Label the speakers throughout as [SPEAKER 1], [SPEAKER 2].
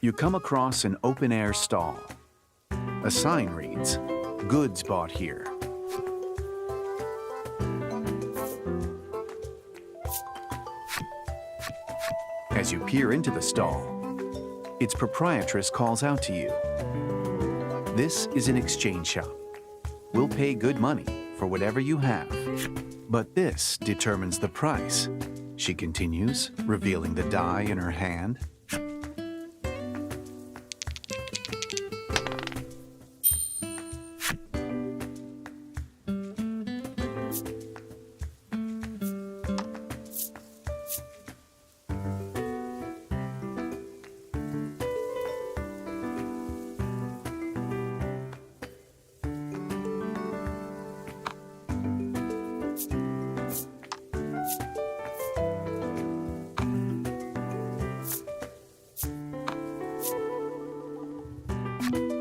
[SPEAKER 1] You come across an open-air stall. A sign reads, "Goods bought here." As you peer into the stall, its proprietress calls out to you. "This is an exchange shop. We'll pay good money for whatever you have. But this determines the price," she continues, revealing the die in her hand.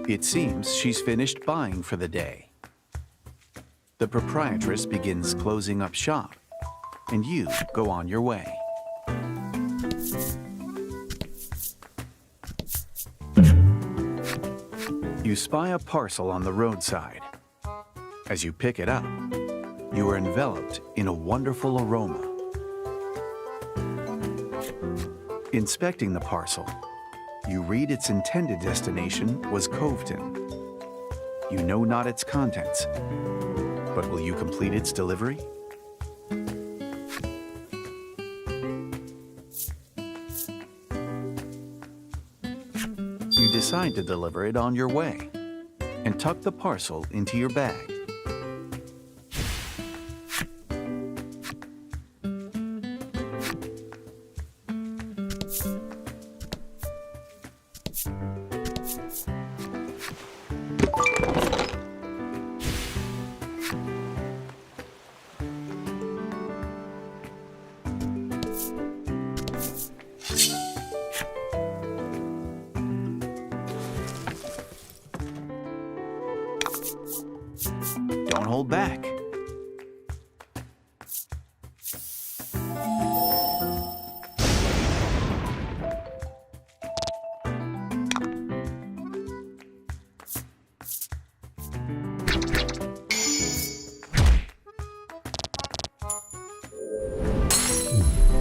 [SPEAKER 1] It seems she's finished buying for the day. The proprietress begins closing up shop, and you go on your way. You spy a parcel on the roadside. As you pick it up, you are enveloped in a wonderful aroma. Inspecting the parcel, you read its intended destination was Coveton. You know not its contents, but will you complete its delivery? You decide to deliver it on your way and tuck the parcel into your bag. Don't hold back.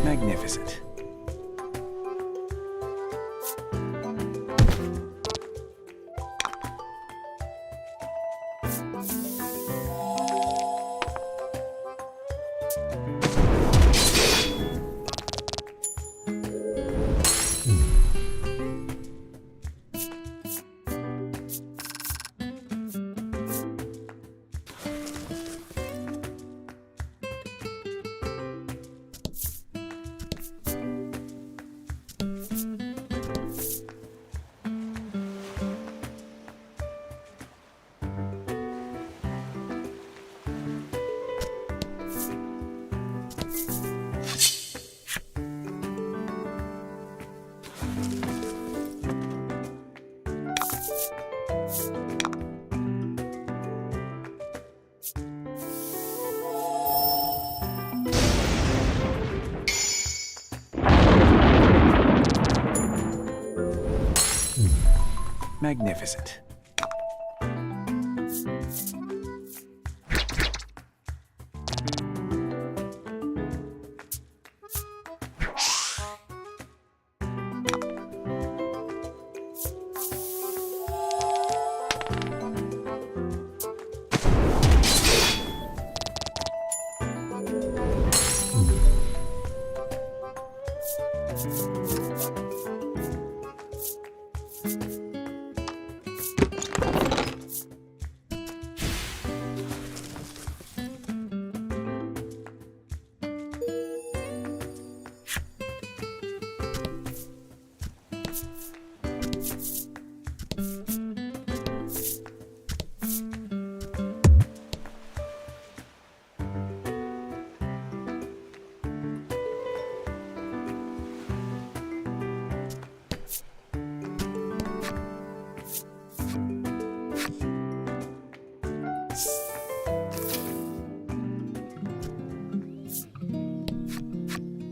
[SPEAKER 1] Magnificent. Magnificent.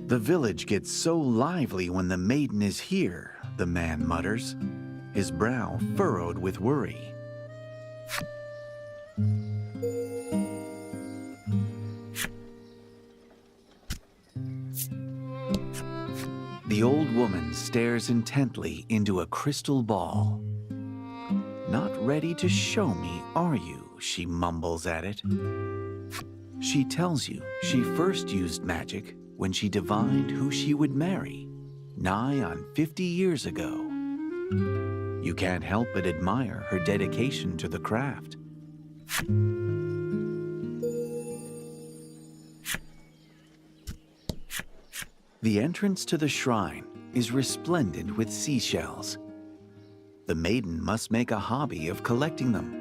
[SPEAKER 1] The village gets so lively when the maiden is here the man mutters, his brow furrowed with worry. The old woman stares intently into a crystal ball. "Not ready to show me, are you?" she mumbles at it. She tells you she first used magic when she divined who she would marry, nigh on 50 years ago. You can't help but admire her dedication to the craft. The entrance to the shrine is resplendent with seashells. The maiden must make a hobby of collecting them.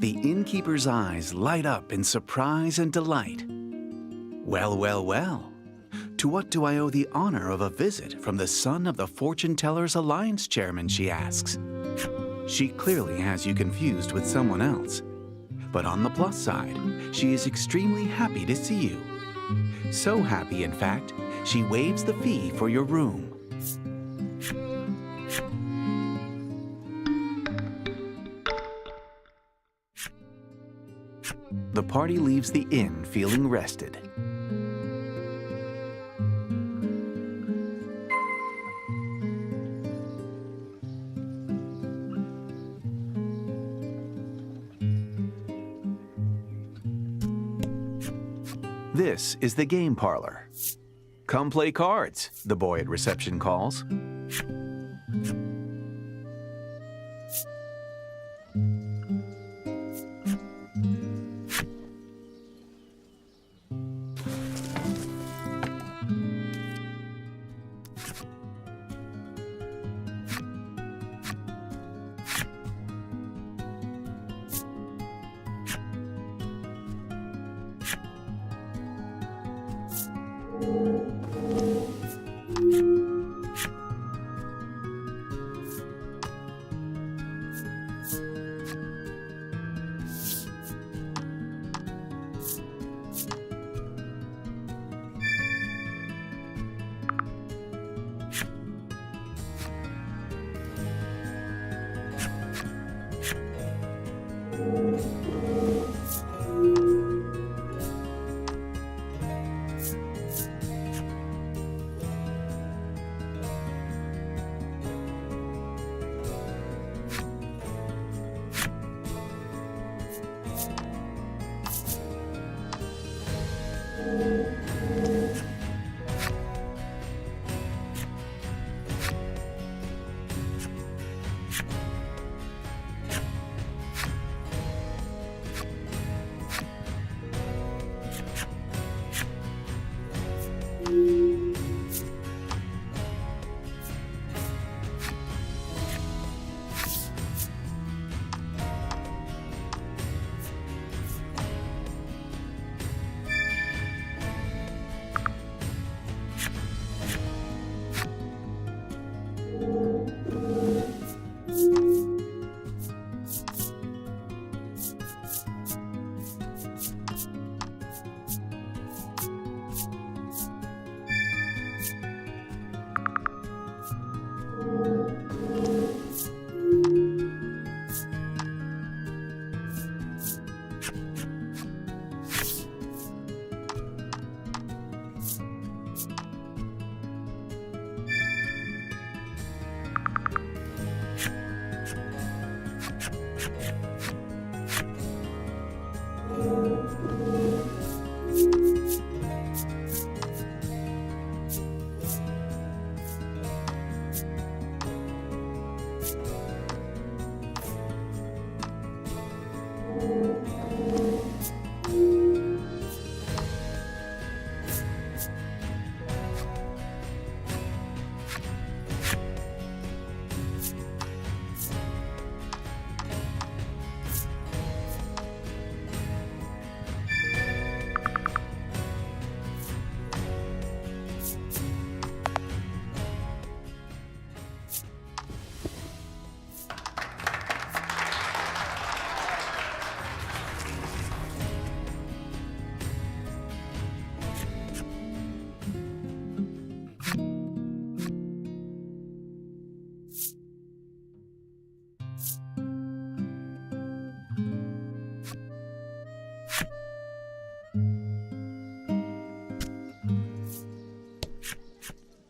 [SPEAKER 1] The innkeeper's eyes light up in surprise and delight. "Well, well, well. To what do I owe the honor of a visit from the son of the Fortune Tellers Alliance chairman?" she asks. She clearly has you confused with someone else. But on the plus side, she is extremely happy to see you. So happy, in fact, she waives the fee for your room. The party leaves the inn feeling rested. This is the game parlor. "Come play cards," the boy at reception calls.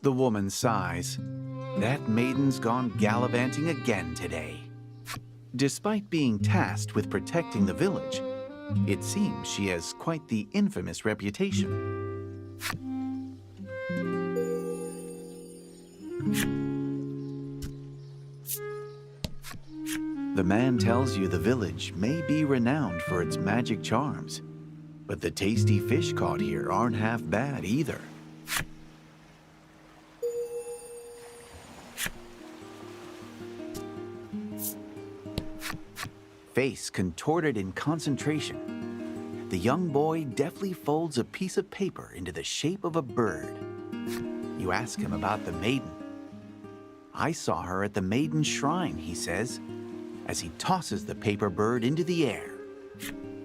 [SPEAKER 1] The woman sighs. That maiden's gone gallivanting again today. Despite being tasked with protecting the village, it seems she has quite the infamous reputation. The man tells you the village may be renowned for its magic charms, but the tasty fish caught here aren't half bad either. Face contorted in concentration, the young boy deftly folds a piece of paper into the shape of a bird. You ask him about the maiden. I saw her at the Maiden shrine, he says, as he tosses the paper bird into the air.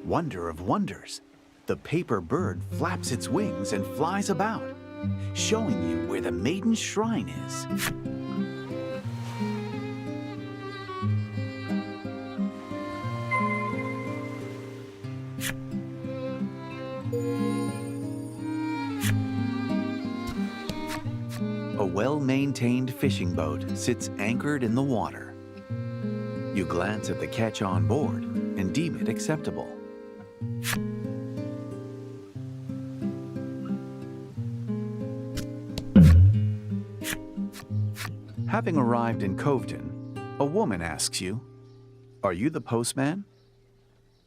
[SPEAKER 1] Wonder of wonders, the paper bird flaps its wings and flies about, showing you where the Maiden shrine is. A well-maintained fishing boat sits anchored in the water. You glance at the catch on board and deem it acceptable. Having arrived in Coveton, a woman asks you, "Are you the postman?"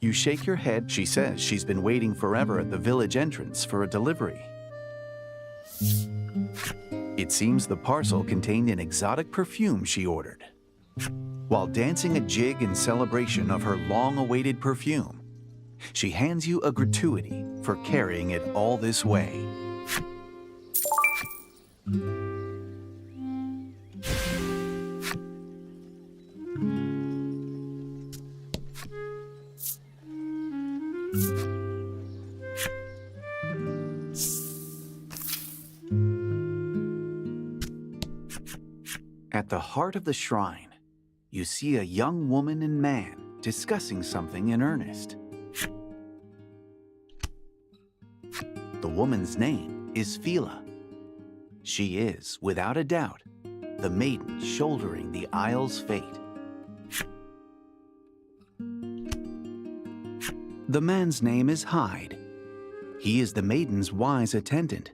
[SPEAKER 1] You shake your head. She says she's been waiting forever at the village entrance for a delivery. It seems the parcel contained an exotic perfume she ordered. While dancing a jig in celebration of her long-awaited perfume, she hands you a gratuity for carrying it all this way. At the heart of the shrine, you see a young woman and man discussing something in earnest. The woman's name is Fila. She is, without a doubt, the maiden shouldering the Isle's fate. The man's name is Hyde. He is the maiden's wise attendant.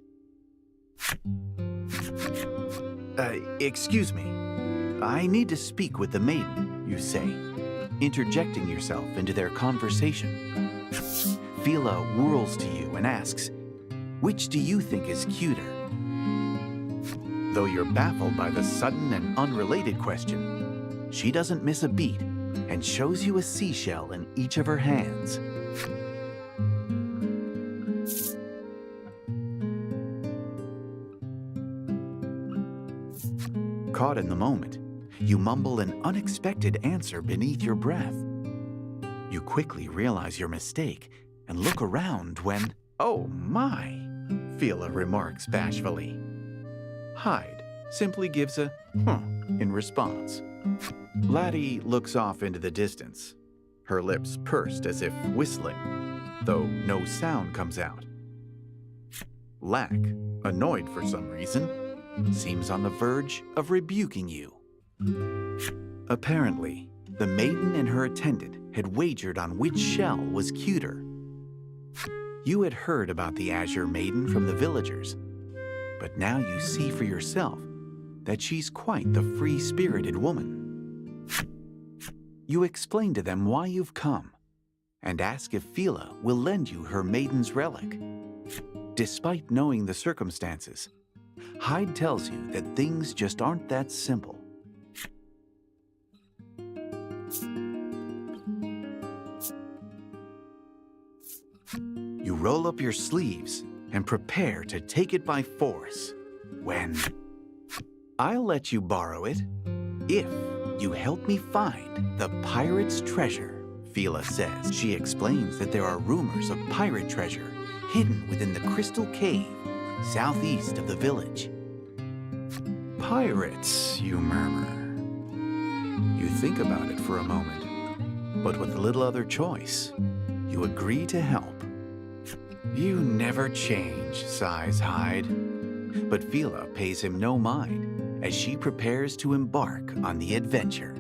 [SPEAKER 1] Excuse me. I need to speak with the maiden, you say, interjecting yourself into their conversation. Fila whirls to you and asks, "Which do you think is cuter?" Though you're baffled by the sudden and unrelated question, she doesn't miss a beat and shows you a seashell in each of her hands. Caught in the moment, you mumble an unexpected answer beneath your breath. You quickly realize your mistake and look around when, "Oh my," Fila remarks bashfully. Hyde simply gives a in response. Laddie looks off into the distance, her lips pursed as if whistling, though no sound comes out. Lack, annoyed for some reason, seems on the verge of rebuking you. Apparently, the maiden and her attendant had wagered on which shell was cuter. You had heard about the Azure Maiden from the villagers, but now you see for yourself that she's quite the free-spirited woman. You explain to them why you've come and ask if Fila will lend you her maiden's relic. Despite knowing the circumstances, Hyde tells you that things just aren't that simple. You roll up your sleeves and prepare to take it by force when, "I'll let you borrow it if you help me find the pirate's treasure," Fila says. She explains that there are rumors of pirate treasure hidden within the crystal cave southeast of the village. "Pirates," you murmur. You think about it for a moment, but with little other choice, you agree to help. "You never change," sighs Hyde. but Fila pays him no mind as she prepares to embark on the adventure.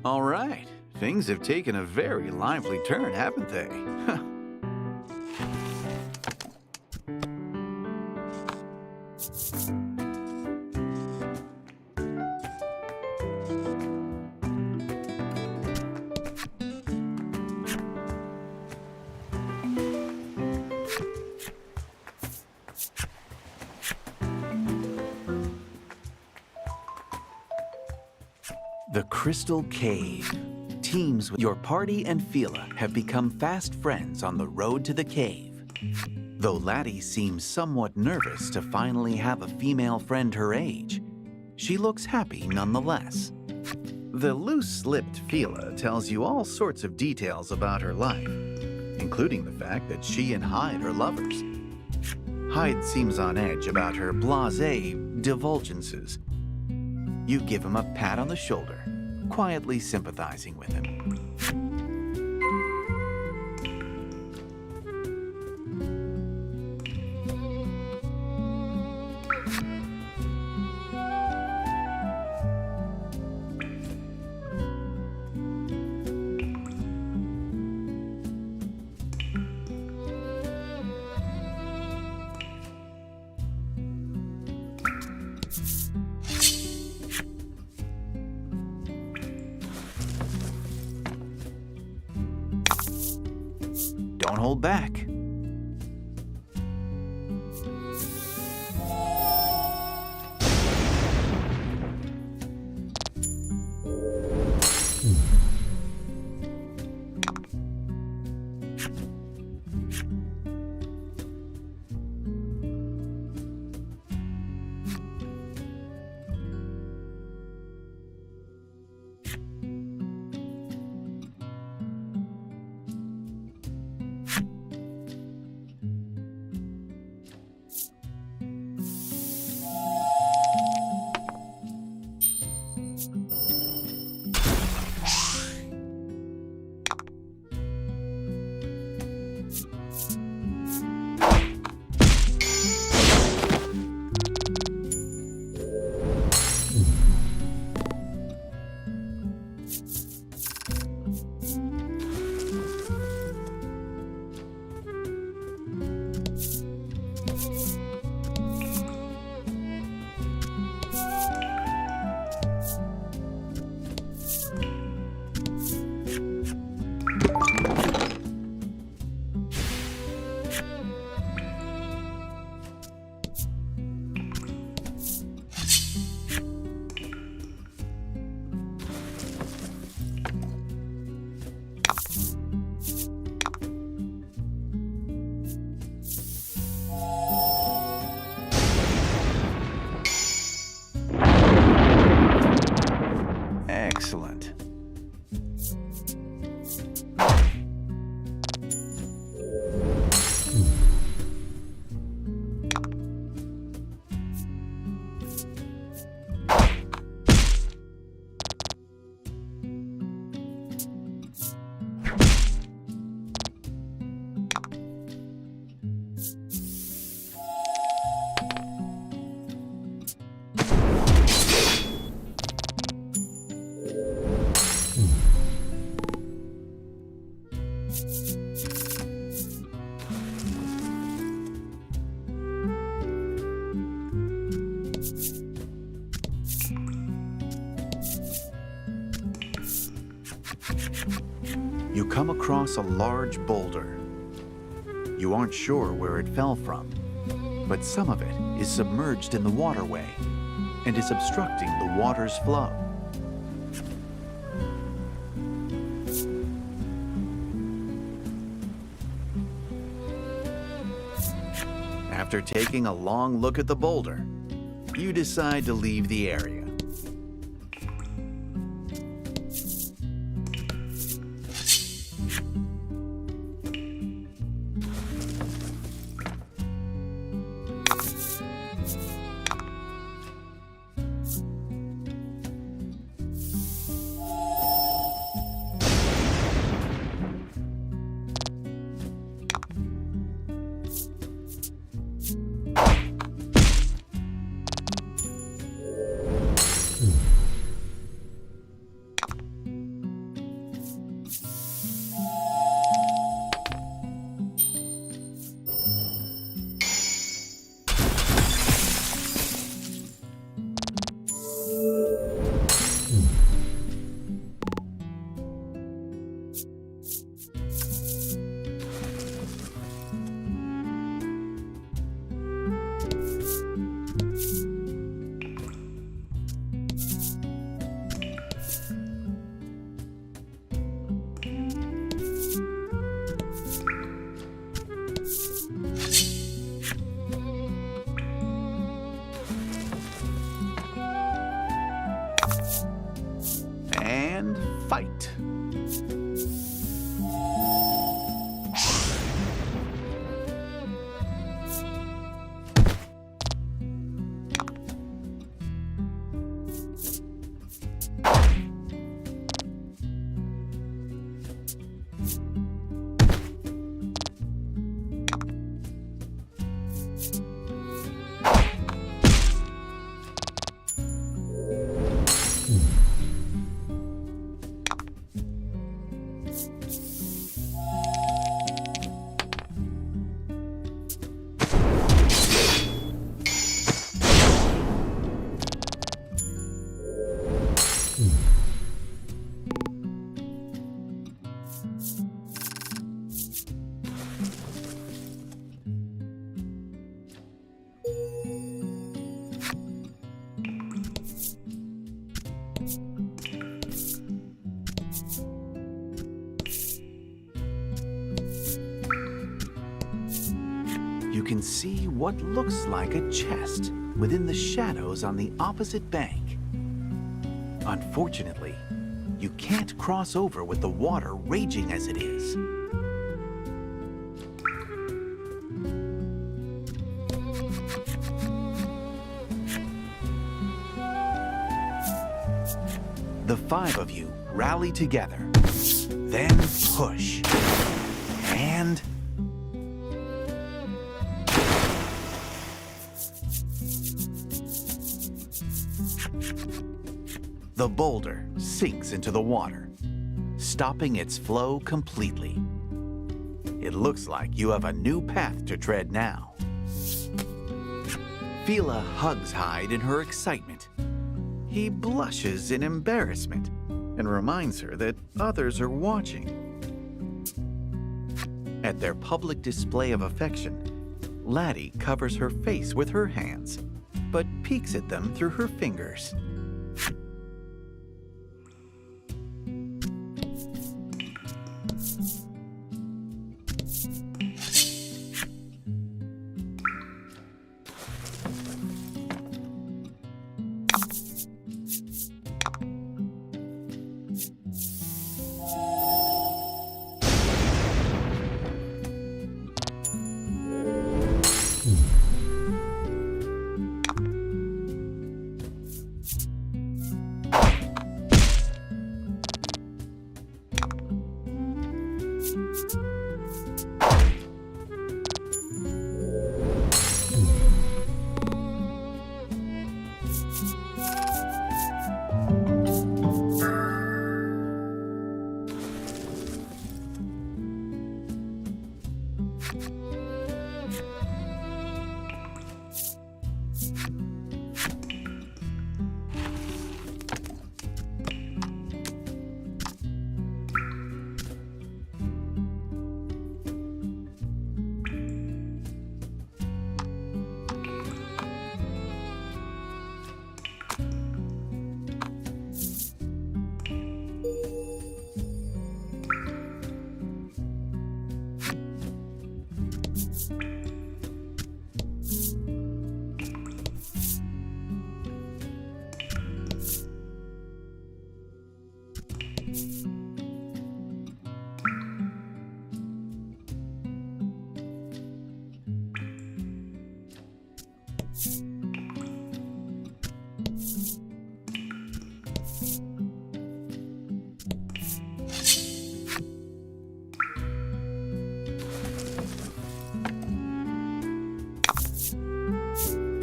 [SPEAKER 1] All right, things have taken a very lively turn, haven't they? The Crystal Cave. Teams with your party and Fila have become fast friends on the road to the cave. Though Laddie seems somewhat nervous to finally have a female friend her age, she looks happy nonetheless. The loose-lipped Fila tells you all sorts of details about her life, including the fact that she and Hyde are lovers. Hyde seems on edge about her blasé divulgences. You give him a pat on the shoulder, quietly sympathizing with him. Don't hold back. You come across a large boulder. You aren't sure where it fell from, but some of it is submerged in the waterway and is obstructing the water's flow. After taking a long look at the boulder, you decide to leave the area. And fight. You can see what looks like a chest within the shadows on the opposite bank. Unfortunately, you can't cross over with the water raging as it is. The five of you rally together, then push, and the boulder sinks into the water, stopping its flow completely. It looks like you have a new path to tread now. Fila hugs Hyde in her excitement. He blushes in embarrassment and reminds her that others are watching. At their public display of affection, Laddie covers her face with her hands, but peeks at them through her fingers.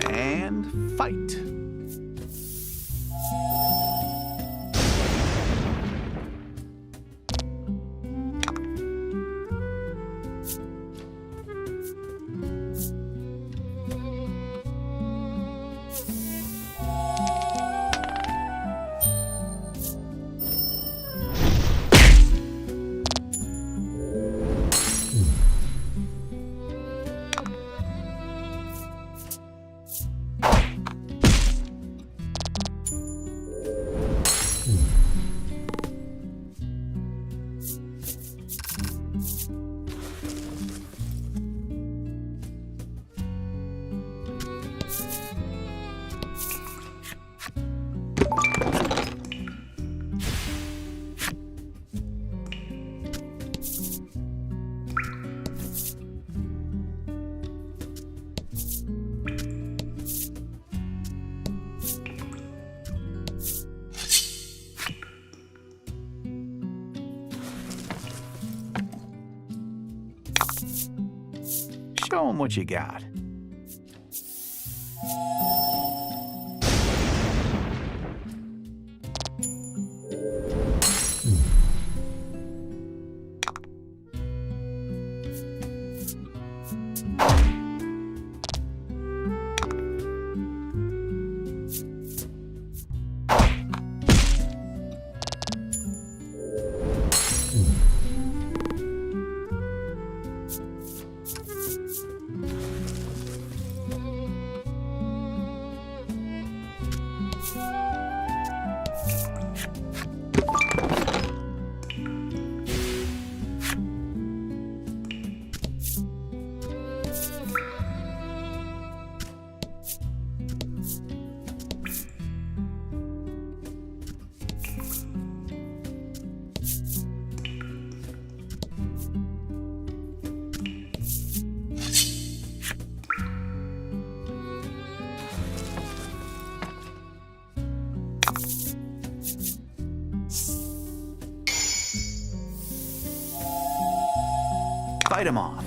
[SPEAKER 1] And fight. Show 'em what you got. Fight 'em off.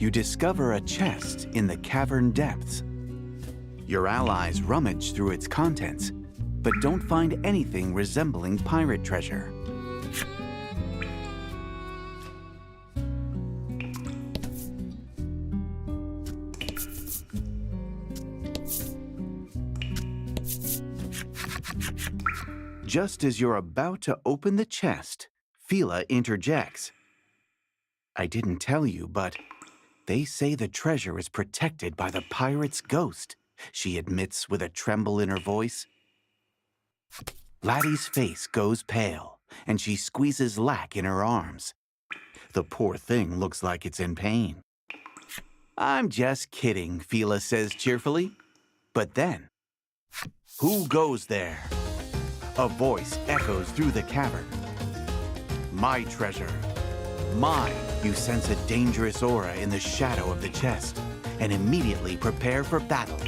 [SPEAKER 1] You discover a chest in the cavern depths. Your allies rummage through its contents, but don't find anything resembling pirate treasure. Just as you're about to open the chest, Fila interjects. I didn't tell you, but they say the treasure is protected by the pirate's ghost, she admits with a tremble in her voice. Laddie's face goes pale, and she squeezes Lack in her arms. The poor thing looks like it's in pain. I'm just kidding, Fila says cheerfully. But then, who goes there? A voice echoes through the cavern. My treasure. Mine. You sense a dangerous aura in the shadow of the chest and immediately prepare for battle.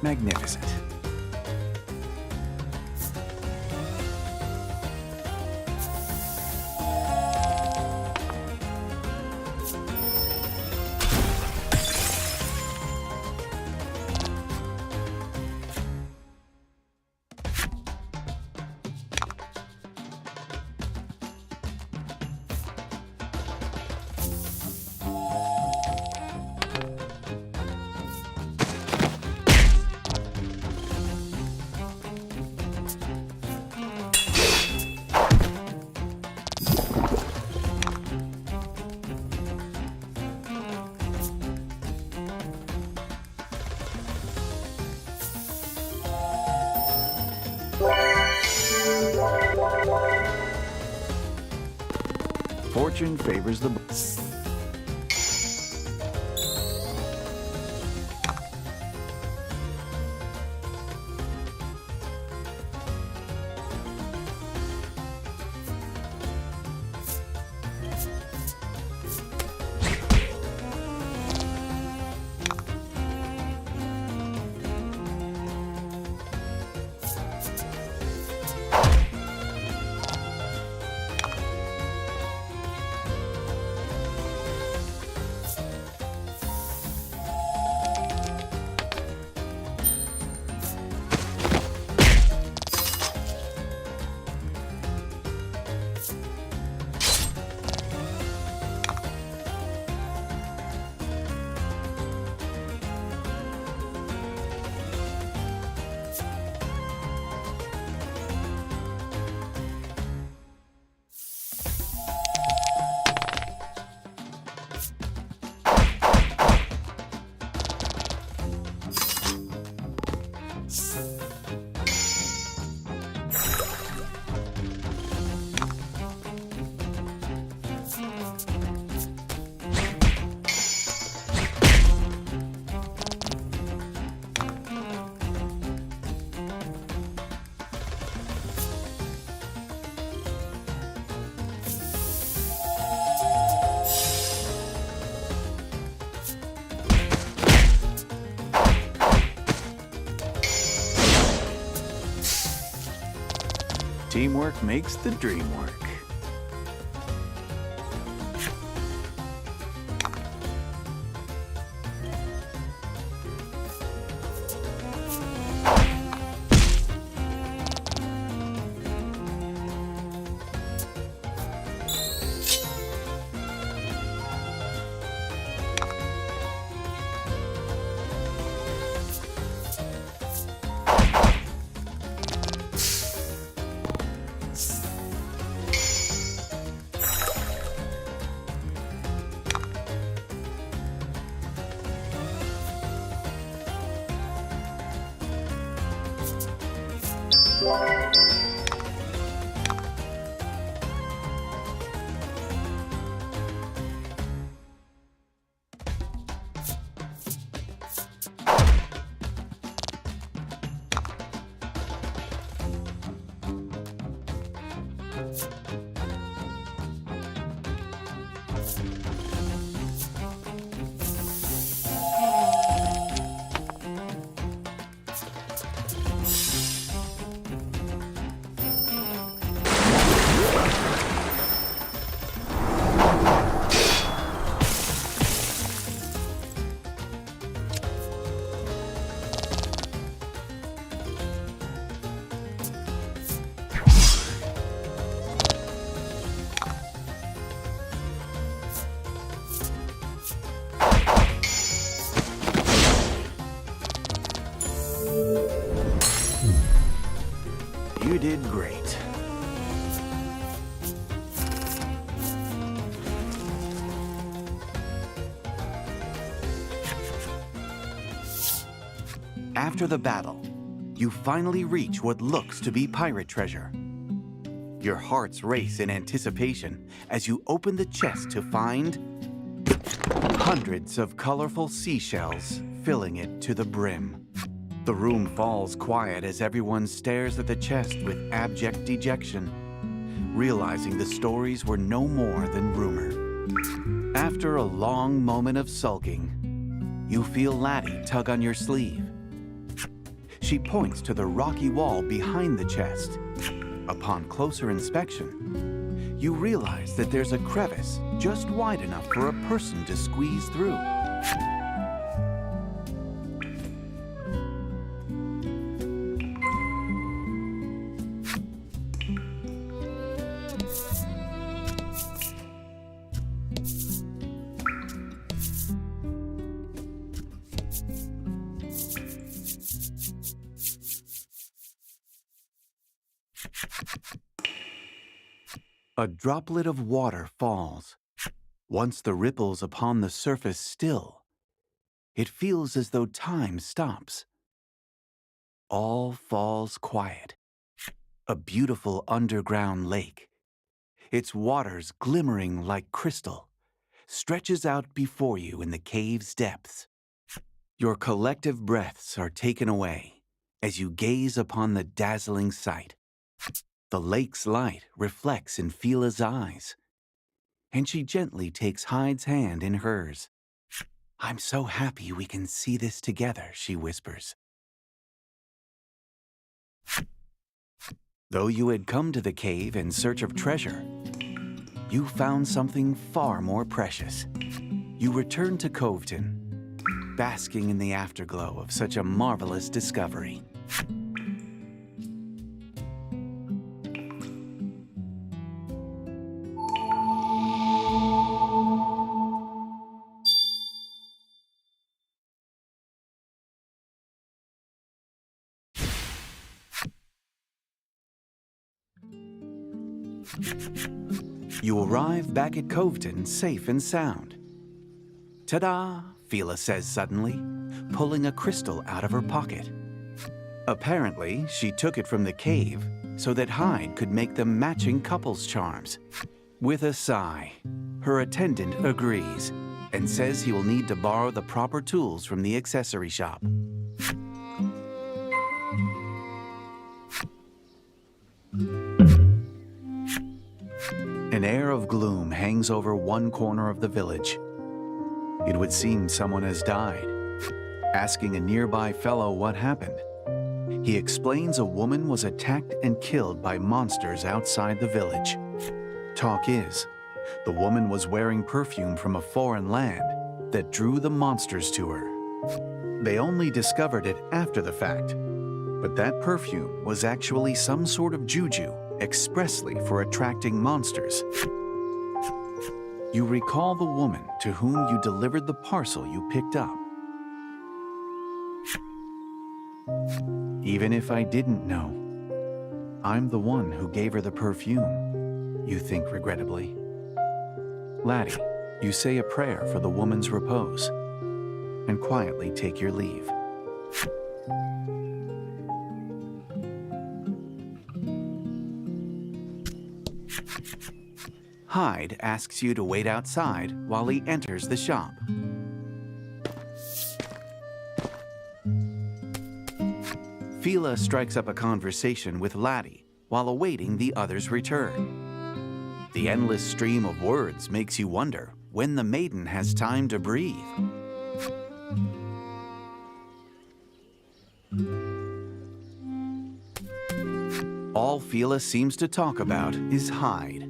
[SPEAKER 1] Magnificent. Fortune favors the Teamwork makes the dream work. You did great. After the battle, you finally reach what looks to be pirate treasure. Your hearts race in anticipation as you open the chest to find hundreds of colorful seashells filling it to the brim. The room falls quiet as everyone stares at the chest with abject dejection, realizing the stories were no more than rumor. After a long moment of sulking, you feel Laddie tug on your sleeve. She points to the rocky wall behind the chest. Upon closer inspection, you realize that there's a crevice just wide enough for a person to squeeze through. A droplet of water falls. Once the ripples upon the surface still, it feels as though time stops. All falls quiet. A beautiful underground lake, its waters glimmering like crystal, stretches out before you in the cave's depths. Your collective breaths are taken away as you gaze upon the dazzling sight. The lake's light reflects in Fila's eyes, and she gently takes Hyde's hand in hers. "I'm so happy we can see this together," she whispers. Though you had come to the cave in search of treasure, you found something far more precious. You returned to Coveton, basking in the afterglow of such a marvelous discovery. You arrive back at Coveton safe and sound. Ta-da, Fila says suddenly, pulling a crystal out of her pocket. Apparently, she took it from the cave so that Hyde could make them matching couples charms. With a sigh, her attendant agrees and says he will need to borrow the proper tools from the accessory shop. An air of gloom hangs over one corner of the village. It would seem someone has died. Asking a nearby fellow what happened, He explains a woman was attacked and killed by monsters outside the village. Talk is, the woman was wearing perfume from a foreign land that drew the monsters to her. They only discovered it after the fact, but that perfume was actually some sort of juju expressly for attracting monsters. You recall the woman to whom you delivered the parcel you picked up. Even if I didn't know, I'm the one who gave her the perfume, you think regrettably. Laddie, you say a prayer for the woman's repose and quietly take your leave. Hyde asks you to wait outside while he enters the shop. Fila strikes up a conversation with Laddie while awaiting the other's return. The endless stream of words makes you wonder when the Maiden has time to breathe. All Fila seems to talk about is Hyde.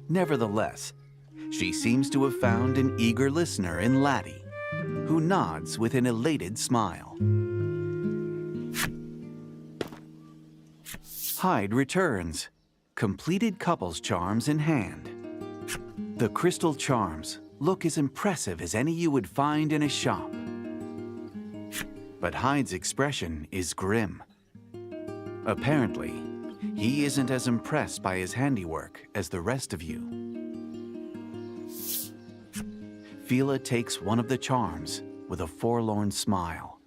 [SPEAKER 1] Nevertheless, she seems to have found an eager listener in Laddie, who nods with an elated smile. Hyde returns, completed couples charms in hand. The crystal charms look as impressive as any you would find in a shop. But Hyde's expression is grim. Apparently, he isn't as impressed by his handiwork as the rest of you. Fila takes one of the charms with a forlorn smile.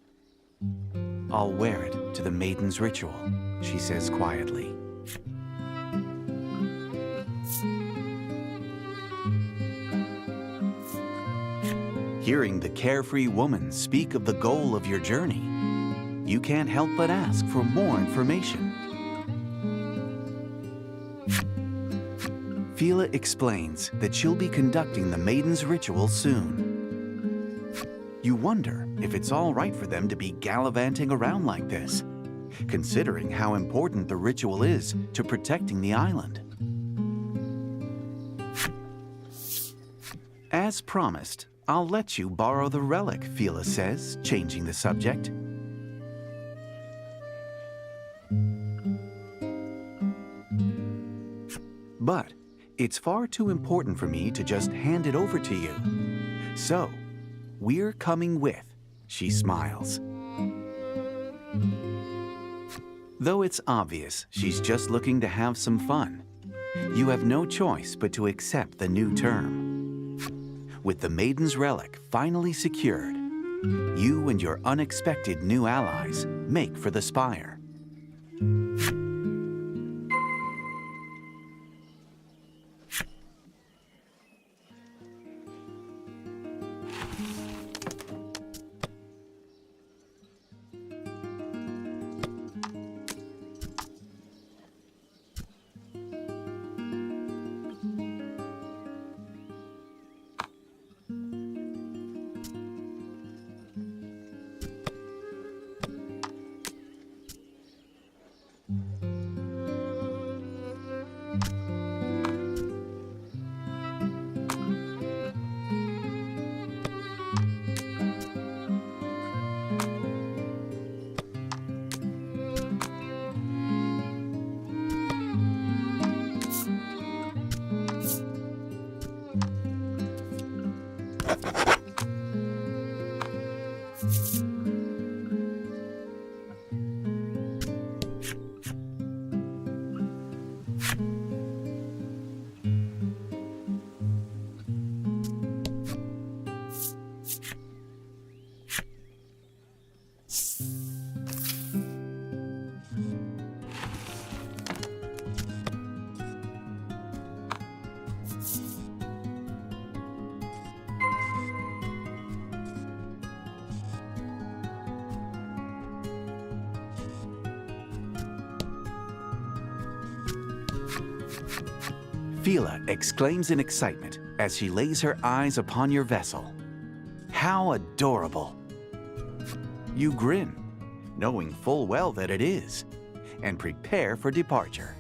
[SPEAKER 1] I'll wear it to the Maiden's ritual, she says quietly. Hearing the carefree woman speak of the goal of your journey, you can't help but ask for more information. Fila explains that she'll be conducting the Maiden's ritual soon. You wonder if it's all right for them to be gallivanting around like this, considering how important the ritual is to protecting the island. As promised, I'll let you borrow the relic, Fila says, changing the subject. But it's far too important for me to just hand it over to you. So, we're coming with, she smiles. Though it's obvious she's just looking to have some fun, you have no choice but to accept the new term. With the Maiden's relic finally secured, you and your unexpected new allies make for the spire. Fila exclaims in excitement as she lays her eyes upon your vessel. How adorable! You grin, knowing full well that it is, and prepare for departure.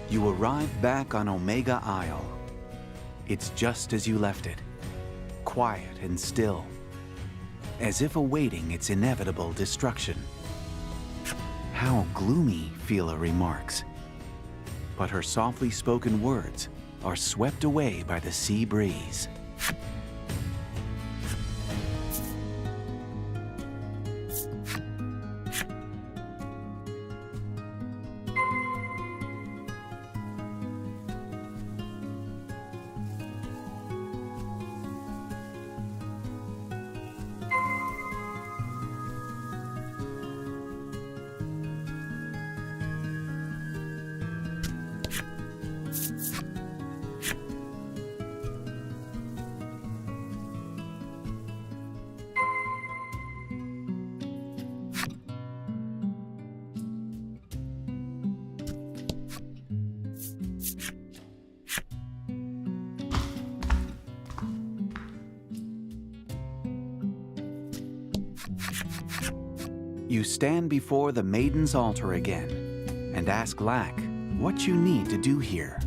[SPEAKER 1] You arrive back on Omega Isle. It's just as you left it, quiet and still, as if awaiting its inevitable destruction. How gloomy, Phila remarks. But her softly spoken words are swept away by the sea breeze. You stand before the Maiden's altar again and ask Lack what you need to do here.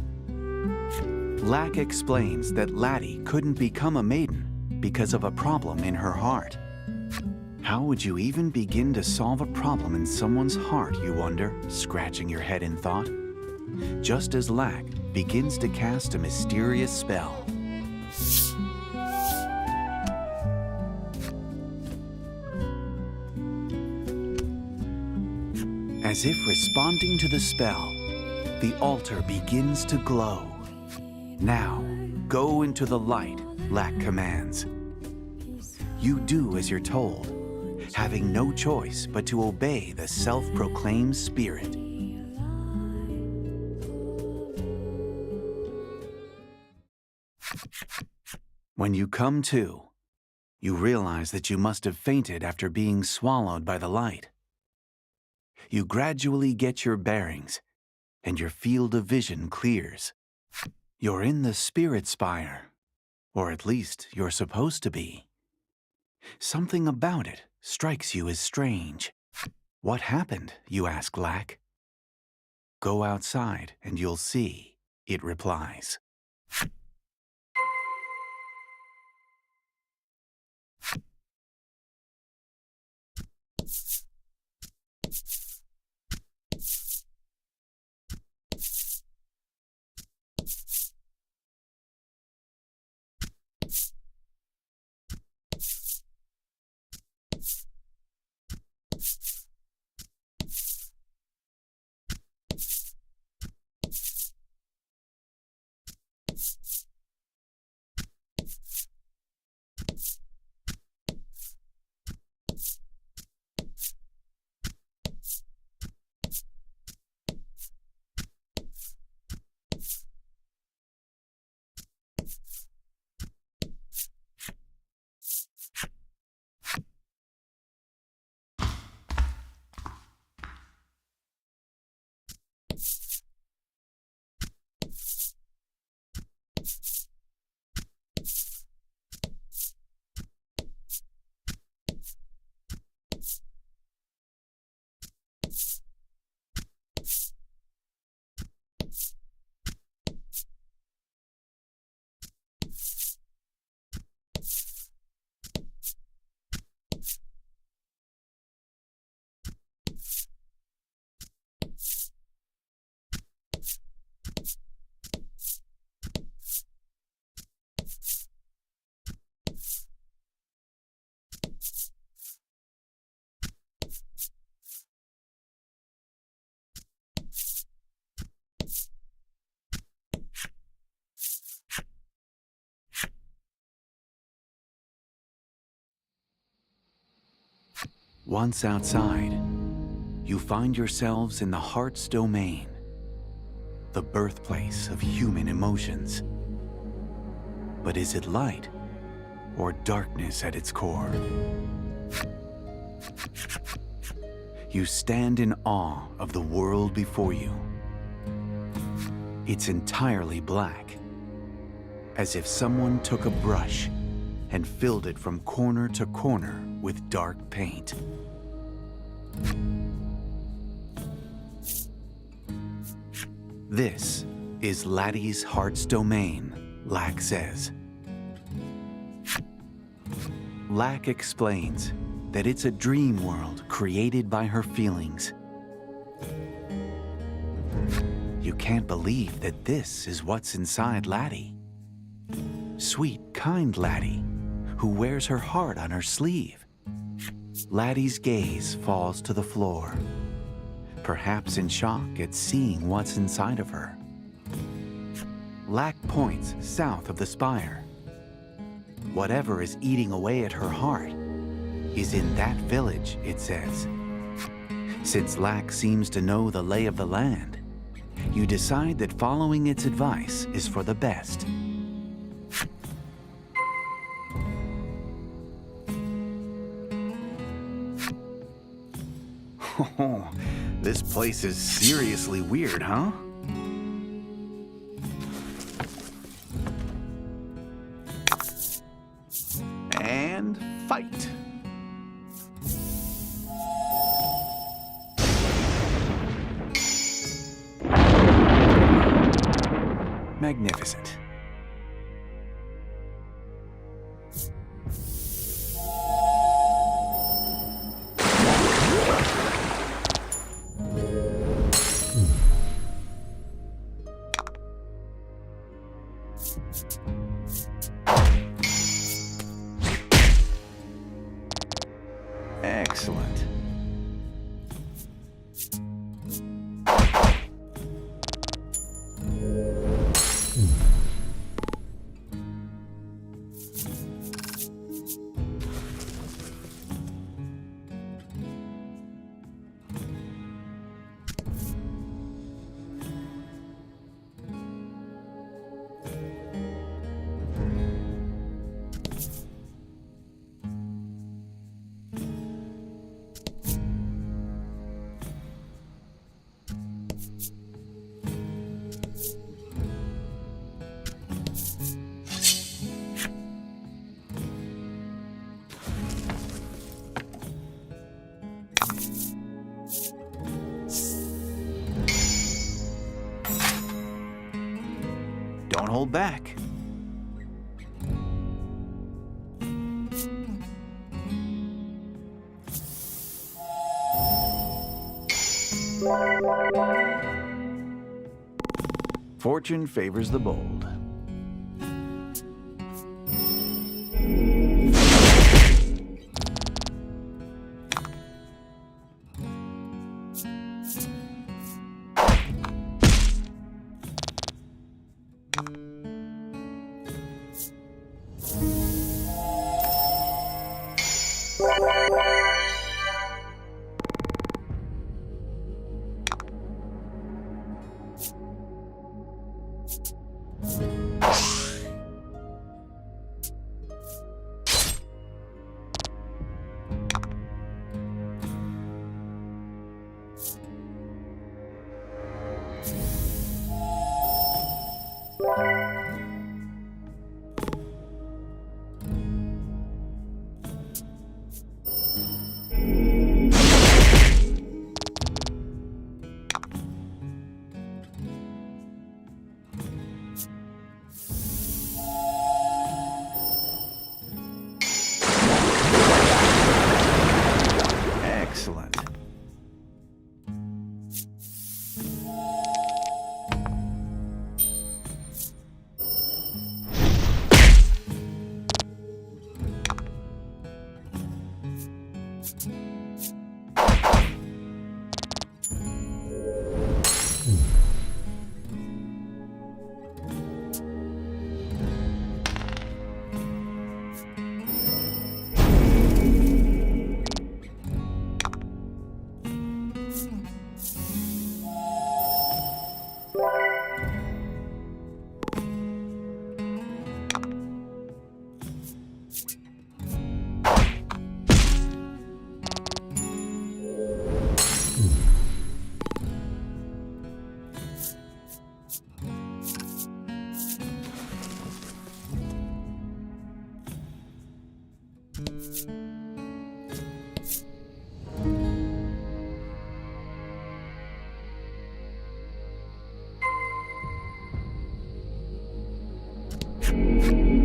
[SPEAKER 1] Lack explains that Laddie couldn't become a maiden because of a problem in her heart. How would you even begin to solve a problem in someone's heart, you wonder, scratching your head in thought? Just as Lack begins to cast a mysterious spell. As if responding to the spell, the altar begins to glow. Now, go into the light, Lack commands. You do as you're told, having no choice but to obey the self-proclaimed spirit. When you come to, you realize that you must have fainted after being swallowed by the light. You gradually get your bearings, and your field of vision clears. You're in the Spirit Spire, or at least you're supposed to be. Something about it strikes you as strange. What happened, you ask Lack. Go outside and you'll see, it replies. Once outside, you find yourselves in the heart's domain, the birthplace of human emotions. But is it light or darkness at its core? You stand in awe of the world before you. It's entirely black, as if someone took a brush and filled it from corner to corner with dark paint. This is Laddie's heart's domain, Lack says. Lack explains that it's a dream world created by her feelings. You can't believe that this is what's inside Laddie. Sweet, kind Laddie, who wears her heart on her sleeve. Laddie's gaze falls to the floor, perhaps in shock at seeing what's inside of her. Lack points south of the spire. Whatever is eating away at her heart is in that village, it says. Since Lack seems to know the lay of the land, you decide that following its advice is for the best. Oh, this place is seriously weird, huh? And fight. Magnificent. Excellent. Don't hold back. Fortune favors the bold.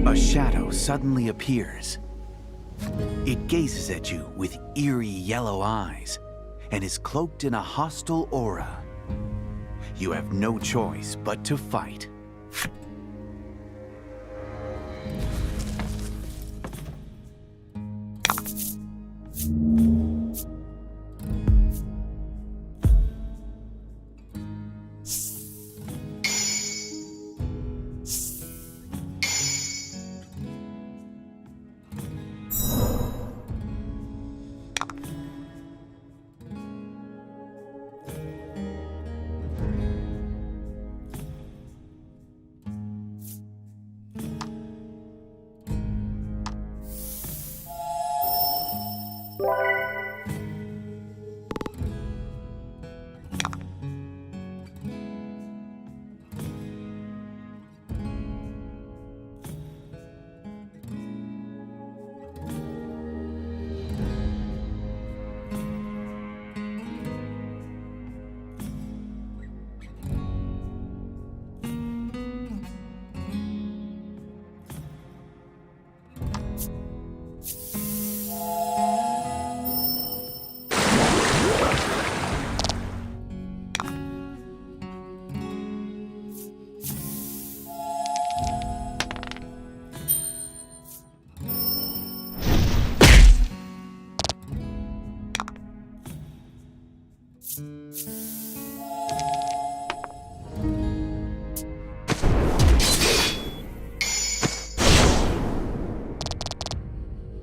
[SPEAKER 1] A shadow suddenly appears. It gazes at you with eerie yellow eyes and is cloaked in a hostile aura. You have no choice but to fight.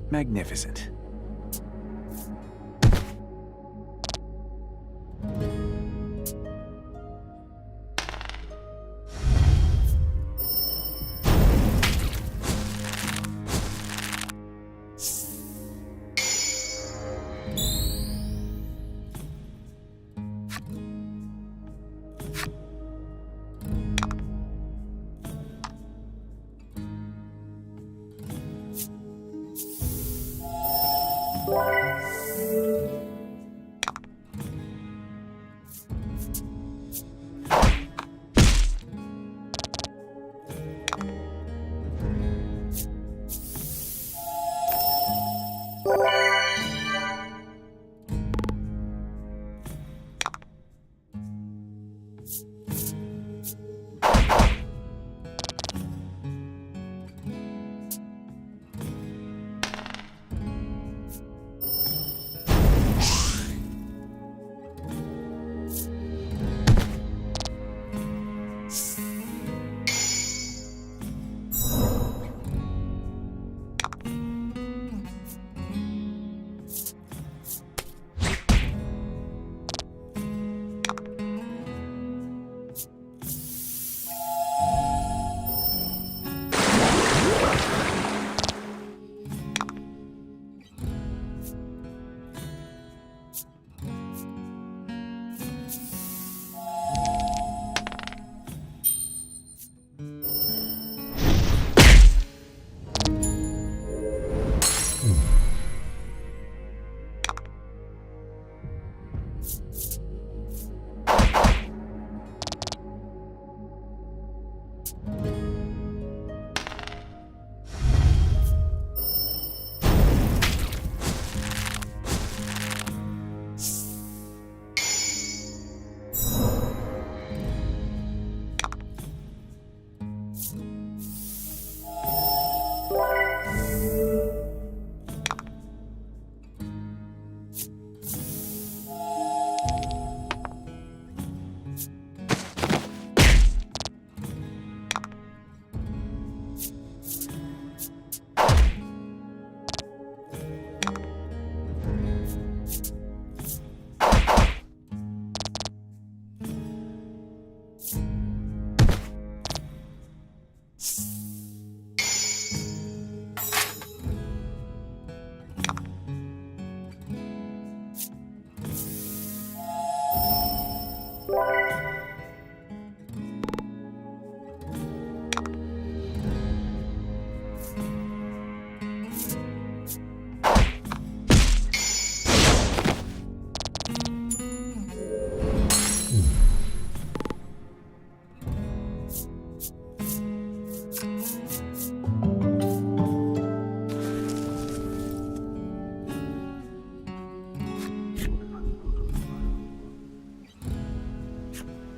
[SPEAKER 1] Magnificent.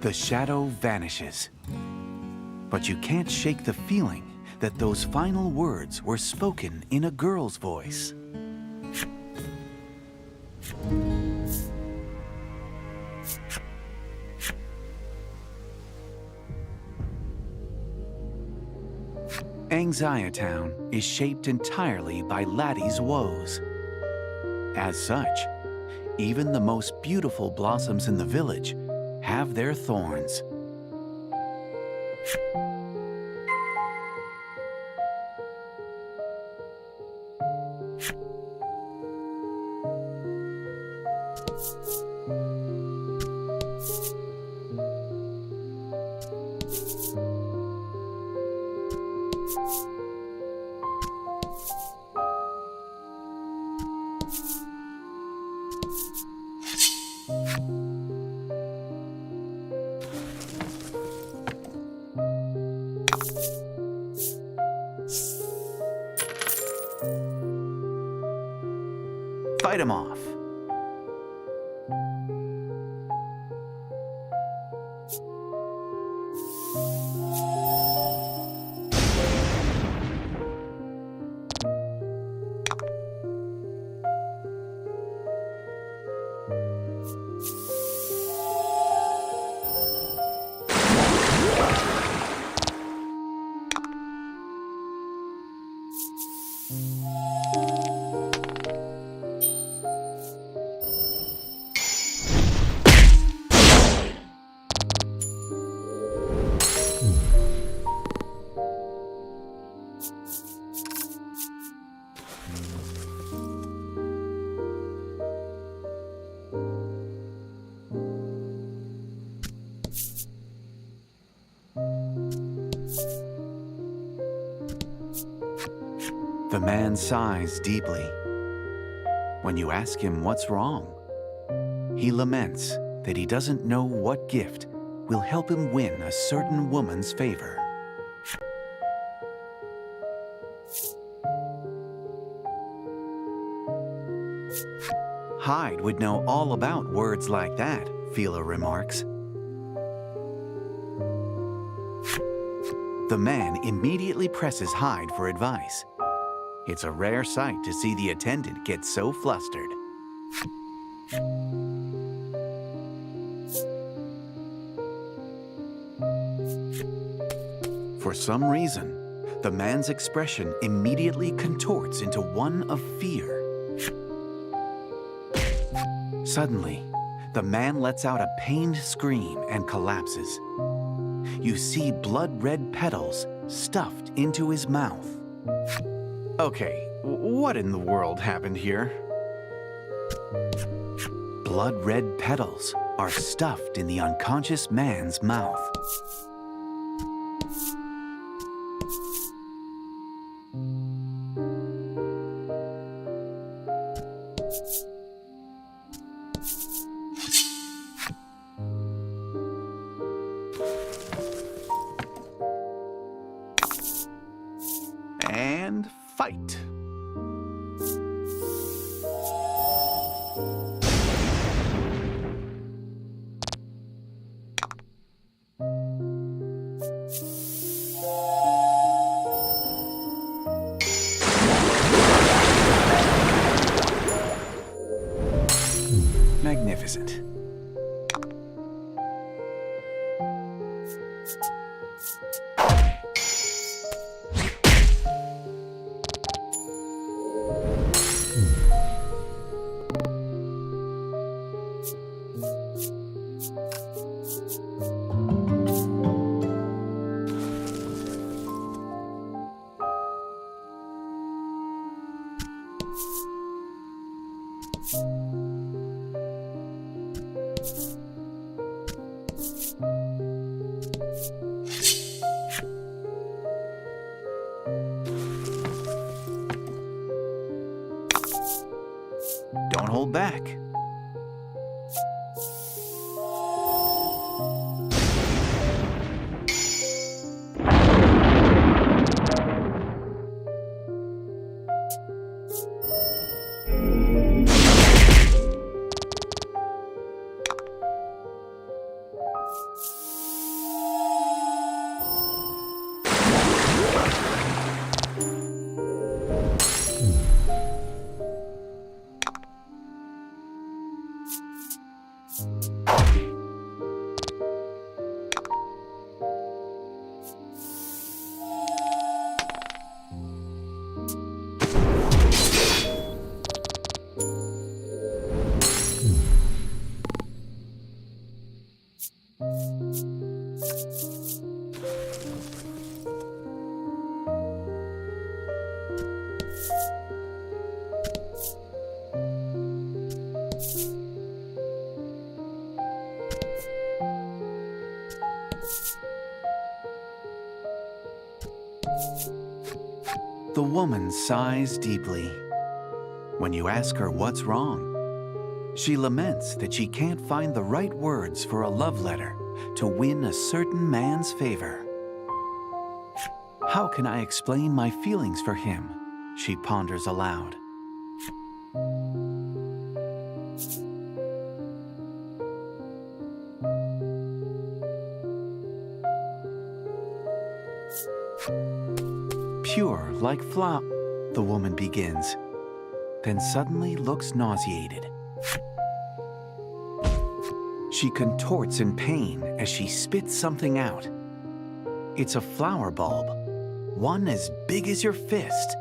[SPEAKER 1] The shadow vanishes. But you can't shake the feeling that those final words were spoken in a girl's voice. Anxietown is shaped entirely by Laddie's woes. As such, even the most beautiful blossoms in the village have their thorns. Fight him off. The man sighs deeply. When you ask him what's wrong, he laments that he doesn't know what gift will help him win a certain woman's favor. Hyde would know all about words like that, Phila remarks. The man immediately presses Hyde for advice. It's a rare sight to see the attendant get so flustered. For some reason, the man's expression immediately contorts into one of fear. Suddenly, the man lets out a pained scream and collapses. You see blood-red petals stuffed into his mouth. Okay, what in the world happened here? Blood-red petals are stuffed in the unconscious man's mouth. And fight. Magnificent. Don't hold back. The woman sighs deeply. When you ask her what's wrong, she laments that she can't find the right words for a love letter to win a certain man's favor. How can I explain my feelings for him? She ponders aloud. Pure like flower, the woman begins, then suddenly looks nauseated. She contorts in pain as she spits something out. It's a flower bulb, one as big as your fist.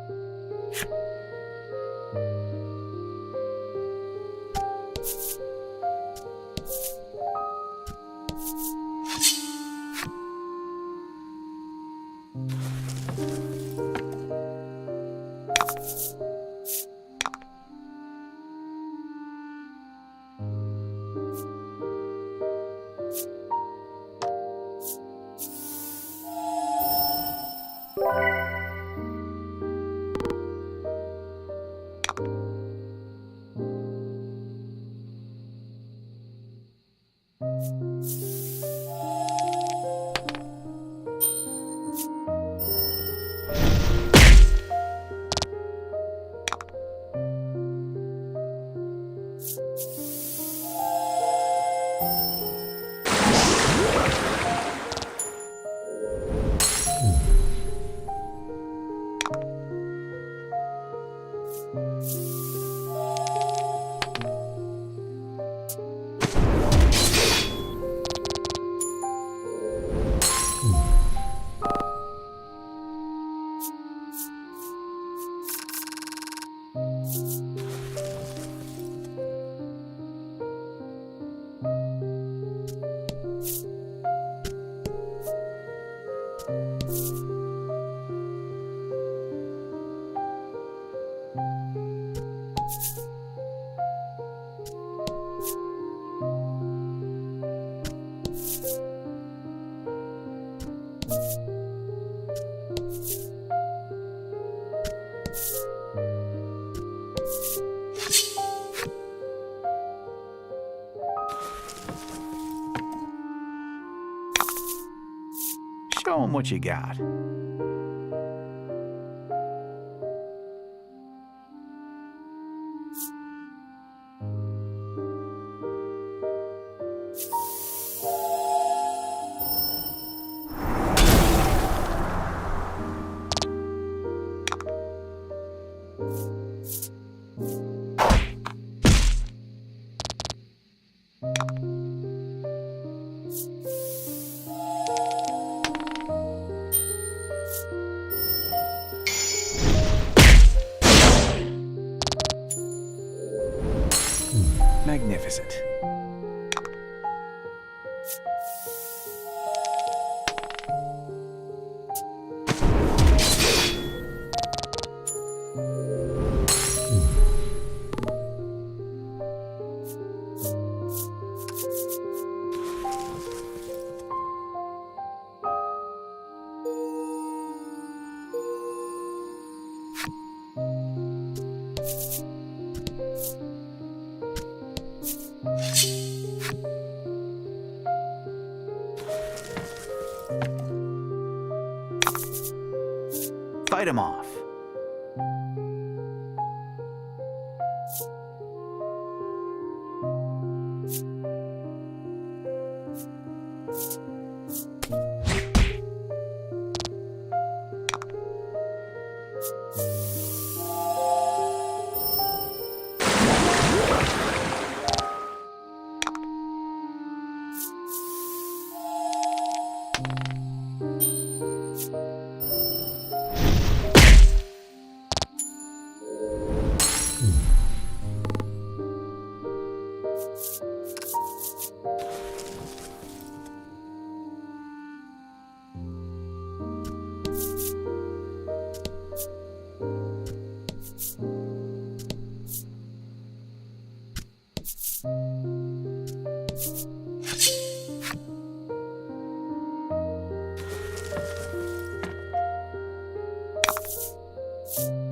[SPEAKER 1] Show 'em what you got. Magnificent. Fight him off.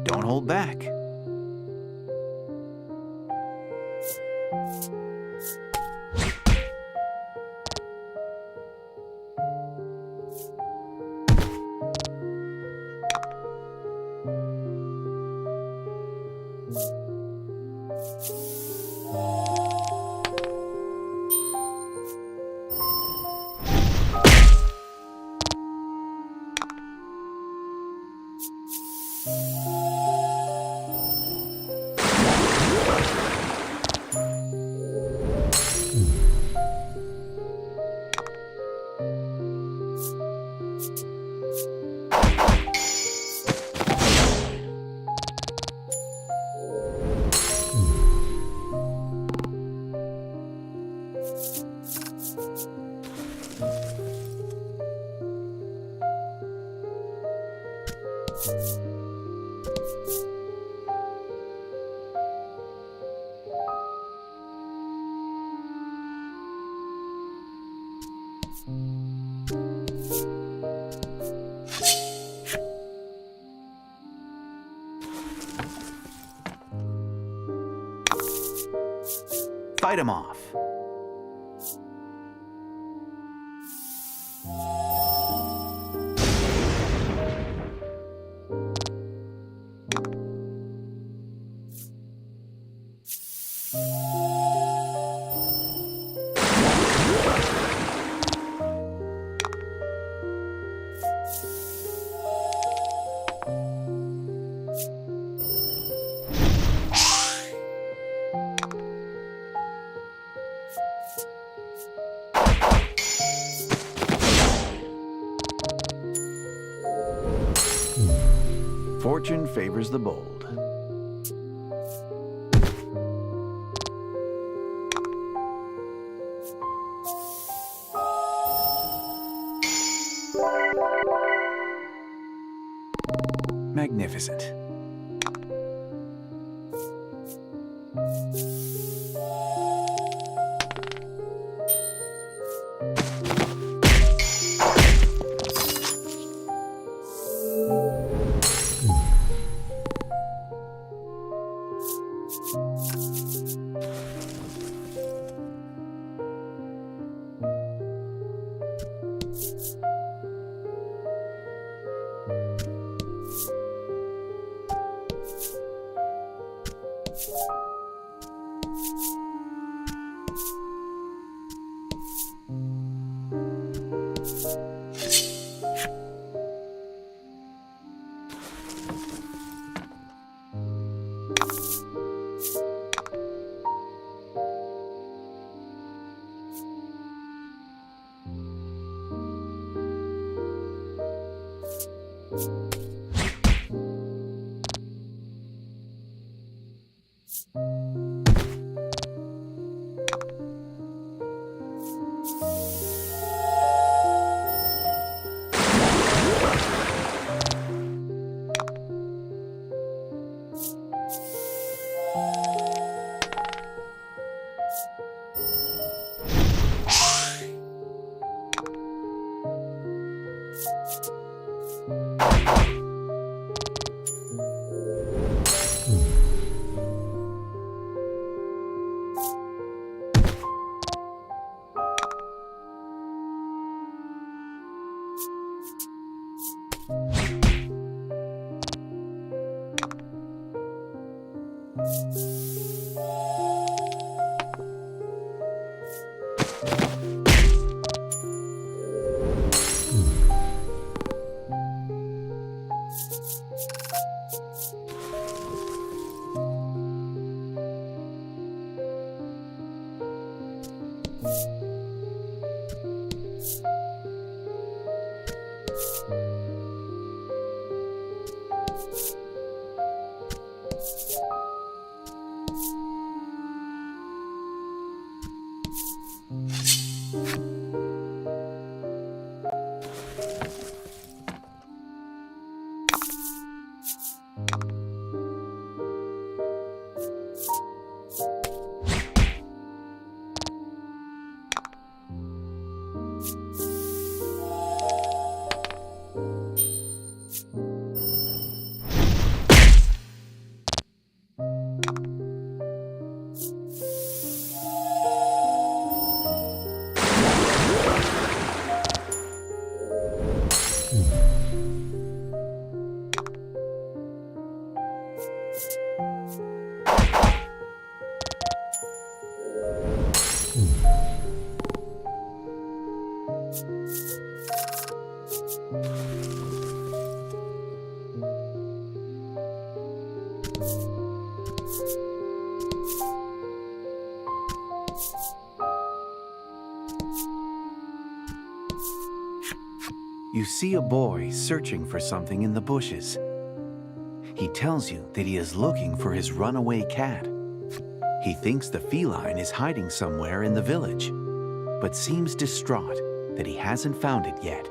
[SPEAKER 1] Don't hold back. Fight him off. Fortune favors the bold. Magnificent. You see a boy searching for something in the bushes. He tells you that he is looking for his runaway cat. He thinks the feline is hiding somewhere in the village, but seems distraught that he hasn't found it yet.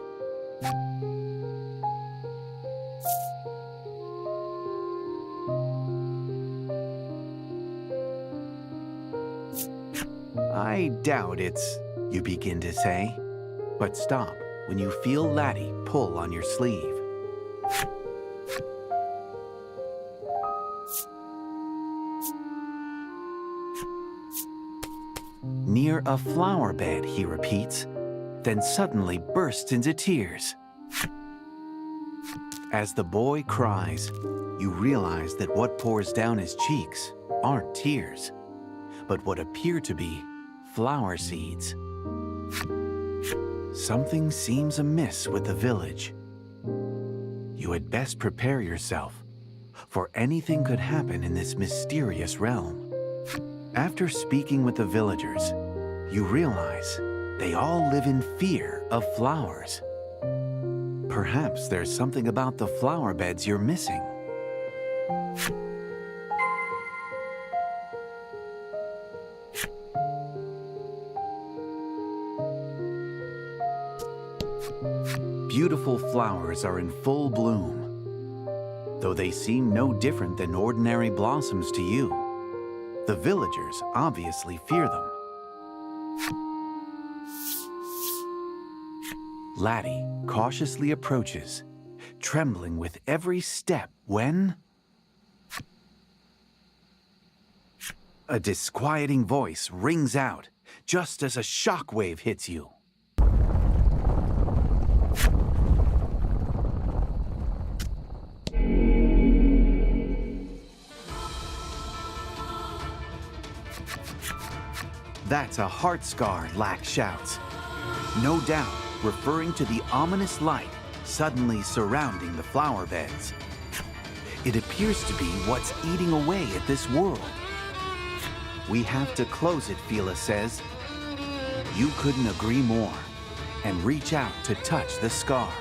[SPEAKER 1] I doubt it's, you begin to say, but stop when you feel Laddie pull on your sleeve. Near a flower bed, he repeats, then suddenly bursts into tears. As the boy cries, you realize that what pours down his cheeks aren't tears, but what appear to be flower seeds. Something seems amiss with the village. You had best prepare yourself, for anything could happen in this mysterious realm. After speaking with the villagers, you realize they all live in fear of flowers. Perhaps there's something about the flower beds you're missing. Beautiful flowers are in full bloom. Though they seem no different than ordinary blossoms to you, the villagers obviously fear them. Laddie cautiously approaches, trembling with every step when a disquieting voice rings out just as a shockwave hits you. That's a heart scar, Lack shouts. No doubt referring to the ominous light suddenly surrounding the flower beds. It appears to be what's eating away at this world. We have to close it, Phila says. You couldn't agree more, and reach out to touch the scar.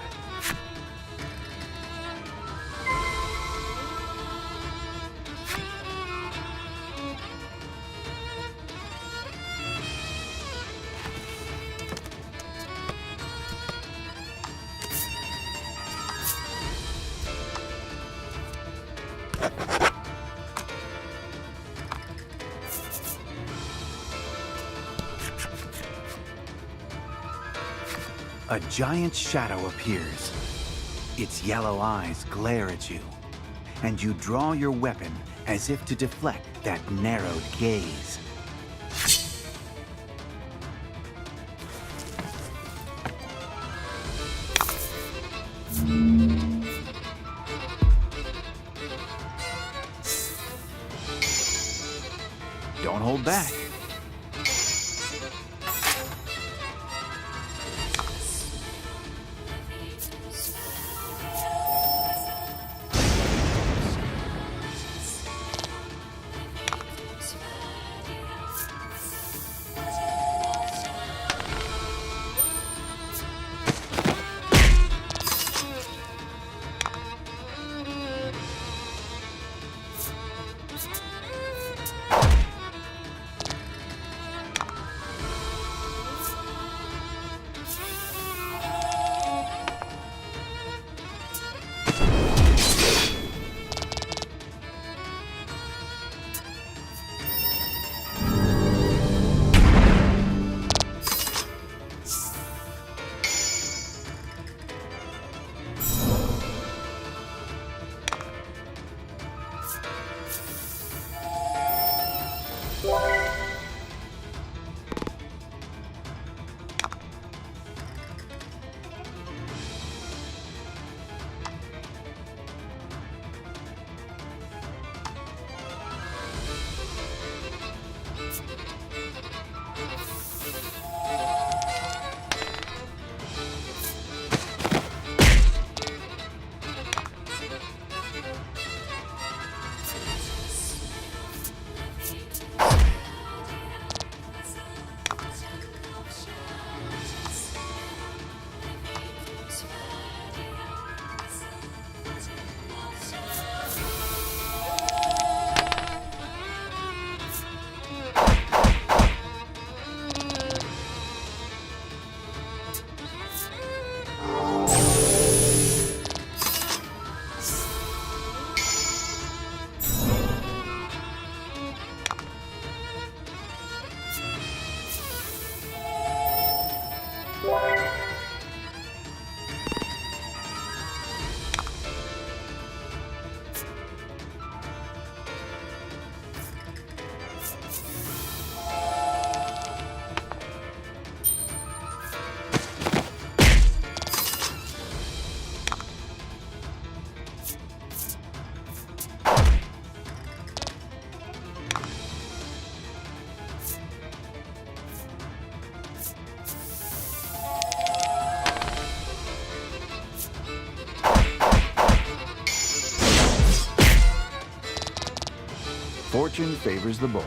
[SPEAKER 1] A giant shadow appears. Its yellow eyes glare at you, and you draw your weapon as if to deflect that narrowed gaze. Don't hold back. Fortune favors the bold.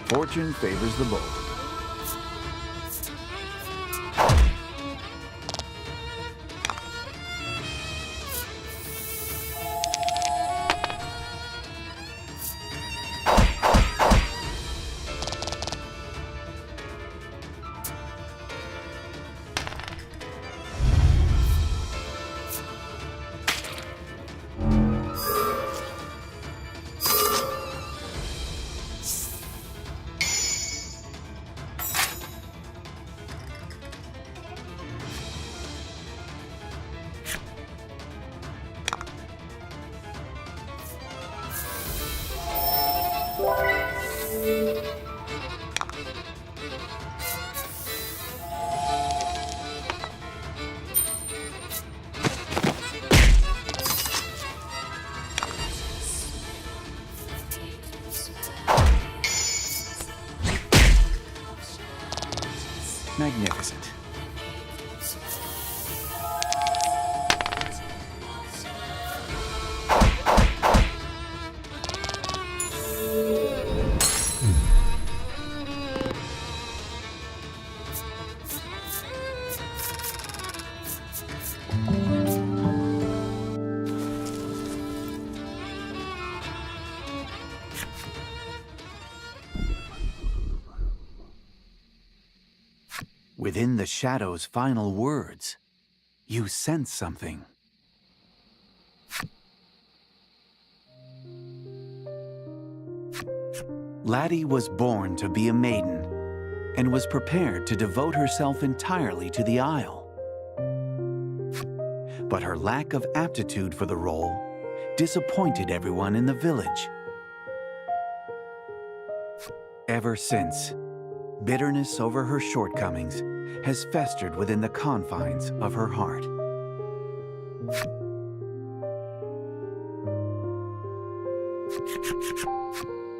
[SPEAKER 1] Fortune favors the bold. Magnificent. Within the shadow's final words, you sense something. Laddie was born to be a maiden and was prepared to devote herself entirely to the Isle. But her lack of aptitude for the role disappointed everyone in the village. Ever since, bitterness over her shortcomings has festered within the confines of her heart.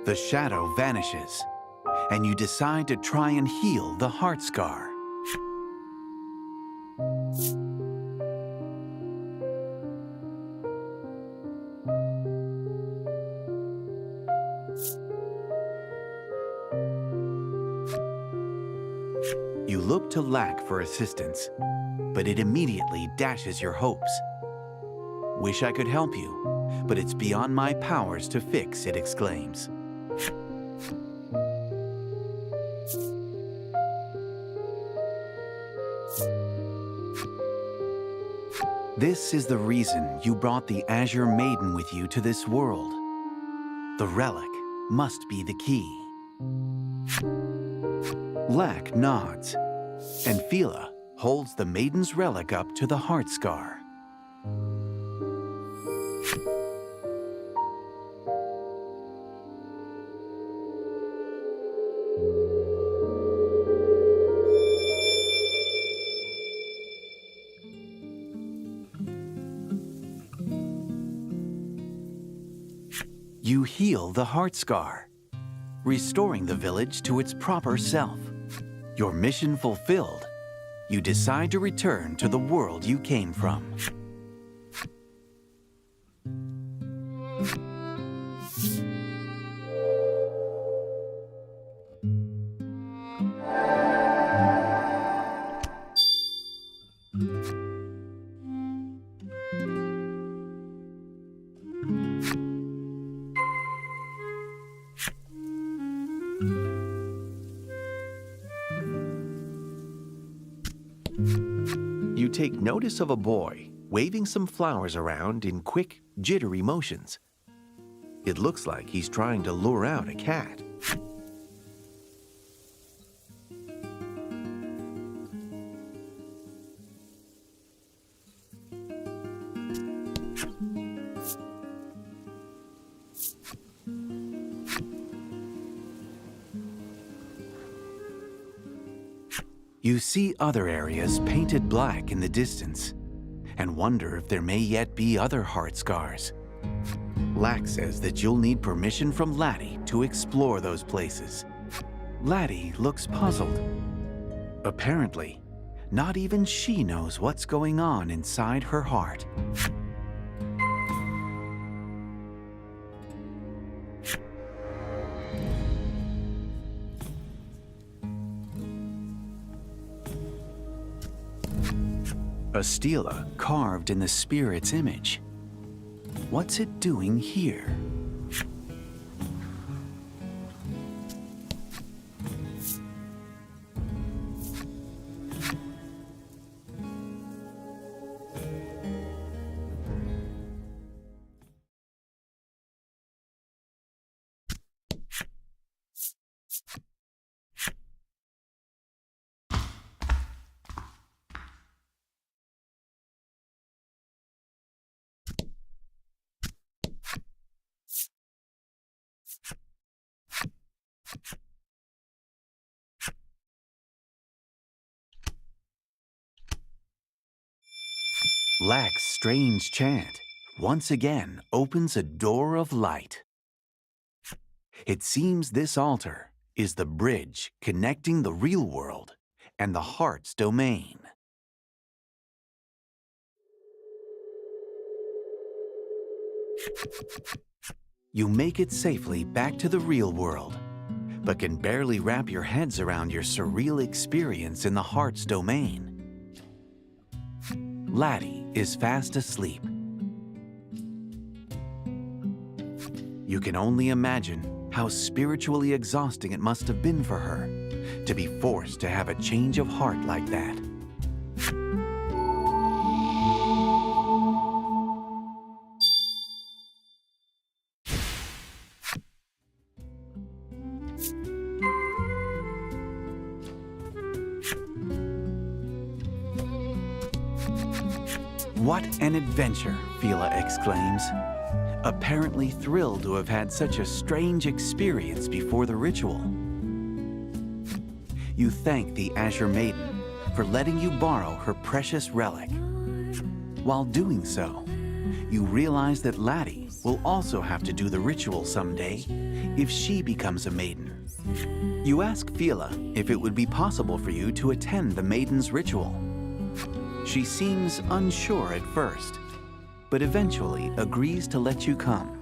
[SPEAKER 1] The shadow vanishes, and you decide to try and heal the heart scar. You look to Lack for assistance, but it immediately dashes your hopes. Wish I could help you, but it's beyond my powers to fix, it exclaims. This is the reason you brought the Azure Maiden with you to this world. The relic must be the key. Lack nods, and Fila holds the Maiden's relic up to the heart scar. You heal the heart scar, restoring the village to its proper self. Your mission fulfilled, you decide to return to the world you came from. You take notice of a boy waving some flowers around in quick, jittery motions. It looks like he's trying to lure out a cat. You see other areas painted black in the distance and wonder if there may yet be other heart scars. Lack says that you'll need permission from Laddie to explore those places. Laddie looks puzzled. Apparently, not even she knows what's going on inside her heart. A stela carved in the spirit's image. What's it doing here? Lack's strange chant once again opens a door of light. It seems this altar is the bridge connecting the real world and the heart's domain. You make it safely back to the real world, but can barely wrap your heads around your surreal experience in the heart's domain. Laddie is fast asleep. You can only imagine how spiritually exhausting it must have been for her to be forced to have a change of heart like that. What an adventure, Fila exclaims, apparently thrilled to have had such a strange experience before the ritual. You thank the Azure Maiden for letting you borrow her precious relic. While doing so, you realize that Laddie will also have to do the ritual someday if she becomes a maiden. You ask Fila if it would be possible for you to attend the Maiden's ritual. She seems unsure at first, but eventually agrees to let you come.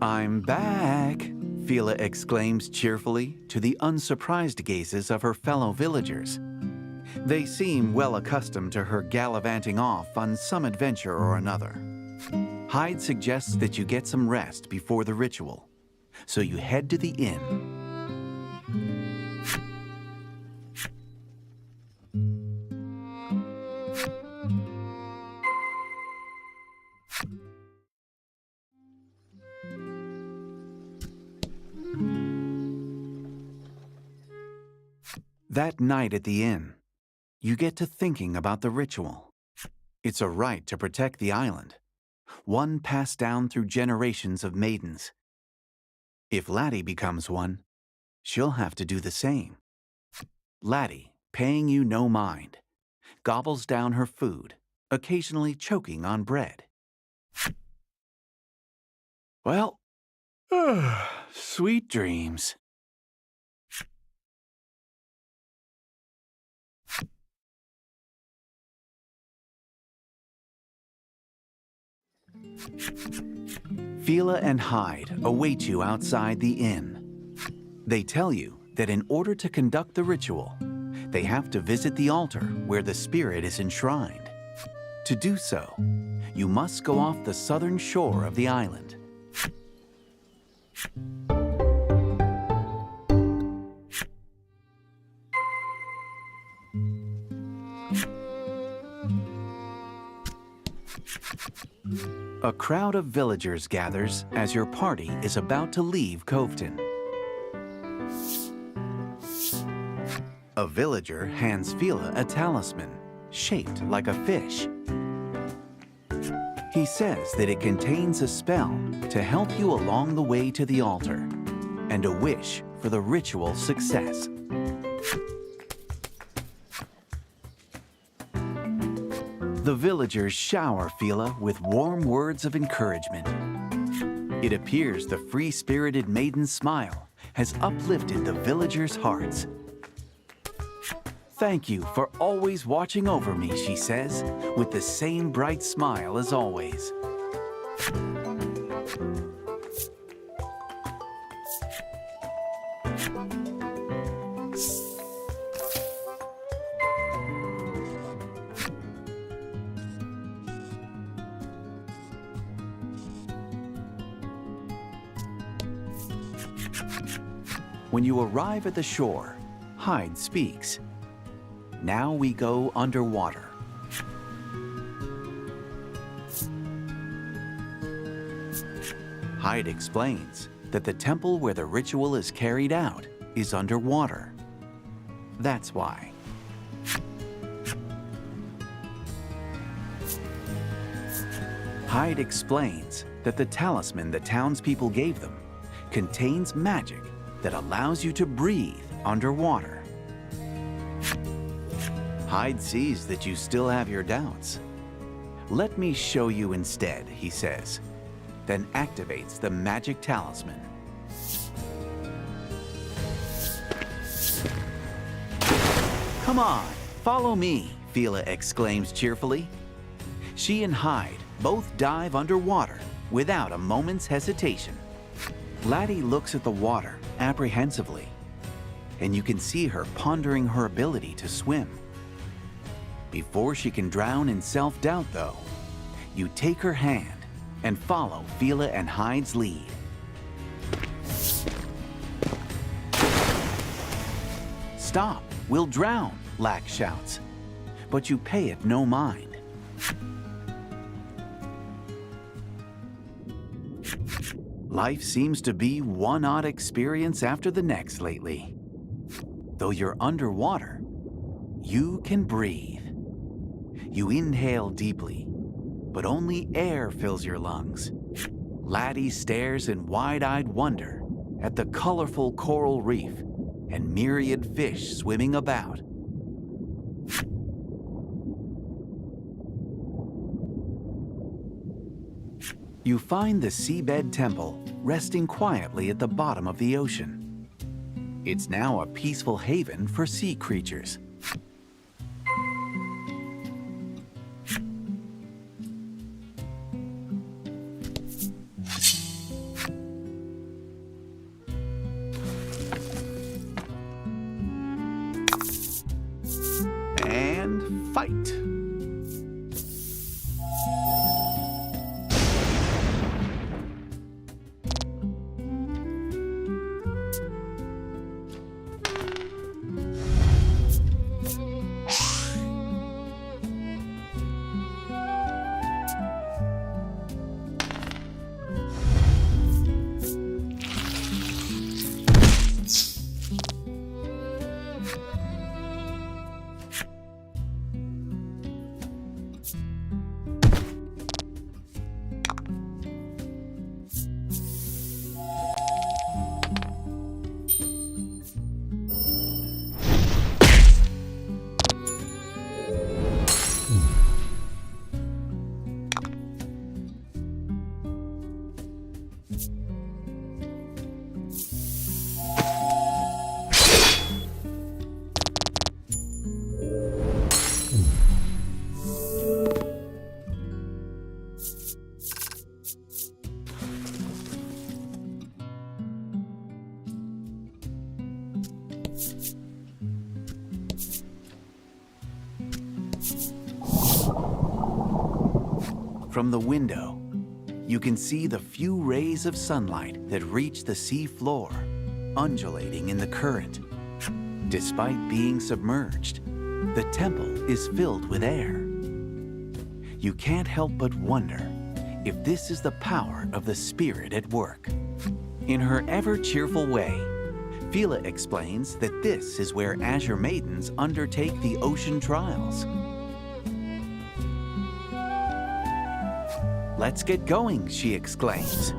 [SPEAKER 1] I'm back, Fila exclaims cheerfully to the unsurprised gazes of her fellow villagers. They seem well accustomed to her gallivanting off on some adventure or another. Hyde suggests that you get some rest before the ritual, so you head to the inn. That night at the inn, you get to thinking about the ritual. It's a right to protect the island, one passed down through generations of maidens. If Laddie becomes one, she'll have to do the same. Laddie, paying you no mind, gobbles down her food, occasionally choking on bread. Well, sweet dreams. Fila and Hyde await you outside the inn. They tell you that in order to conduct the ritual, they have to visit the altar where the spirit is enshrined. To do so, you must go off the southern shore of the island. A crowd of villagers gathers as your party is about to leave Coveton. A villager hands Fila a talisman shaped like a fish. He says that it contains a spell to help you along the way to the altar and a wish for the ritual success. The villagers shower Fila with warm words of encouragement. It appears the free-spirited maiden's smile has uplifted the villagers' hearts. Thank you for always watching over me, she says, with the same bright smile as always. When you arrive at the shore, Hyde speaks. Now we go underwater. Hyde explains that the temple where the ritual is carried out is underwater. That's why. Hyde explains that the talisman the townspeople gave them contains magic that allows you to breathe underwater. Hyde sees that you still have your doubts. Let me show you instead, he says, then activates the magic talisman. Come on, follow me, Fila exclaims cheerfully. She and Hyde both dive underwater without a moment's hesitation. Laddie looks at the water apprehensively, and you can see her pondering her ability to swim. Before she can drown in self-doubt, though, you take her hand and follow Fila and Hyde's lead. Stop, we'll drown, Lack shouts, but you pay it no mind. Life seems to be one odd experience after the next lately. Though you're underwater, you can breathe. You inhale deeply, but only air fills your lungs. Laddie stares in wide-eyed wonder at the colorful coral reef and myriad fish swimming about. You find the seabed temple resting quietly at the bottom of the ocean. It's now a peaceful haven for sea creatures. And fight! from the window, you can see the few rays of sunlight that reach the sea floor, undulating in the current. Despite being submerged, the temple is filled with air. You can't help but wonder if this is the power of the spirit at work. In her ever-cheerful way, Fila explains that this is where Azure Maidens undertake the ocean trials. "Let's get going," she exclaims.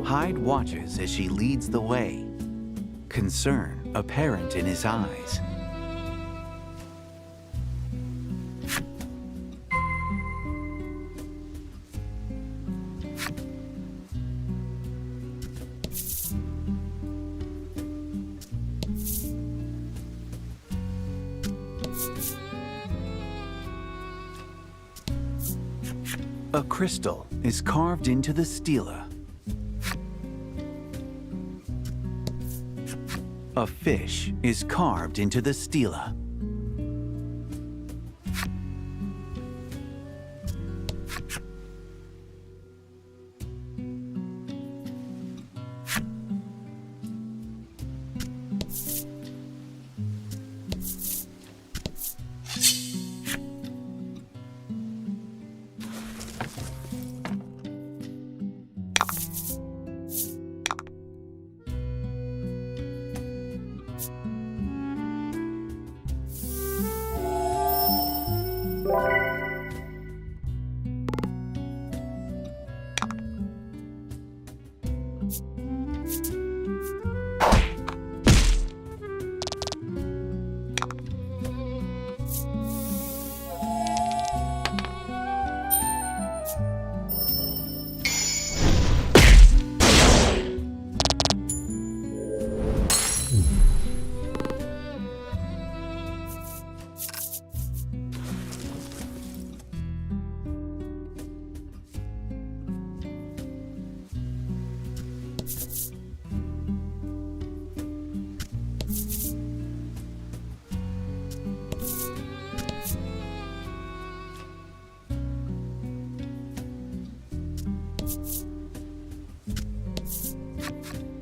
[SPEAKER 1] Hyde watches as she leads the way, concern apparent in his eyes. A crystal is carved into the stela. A fish is carved into the stela.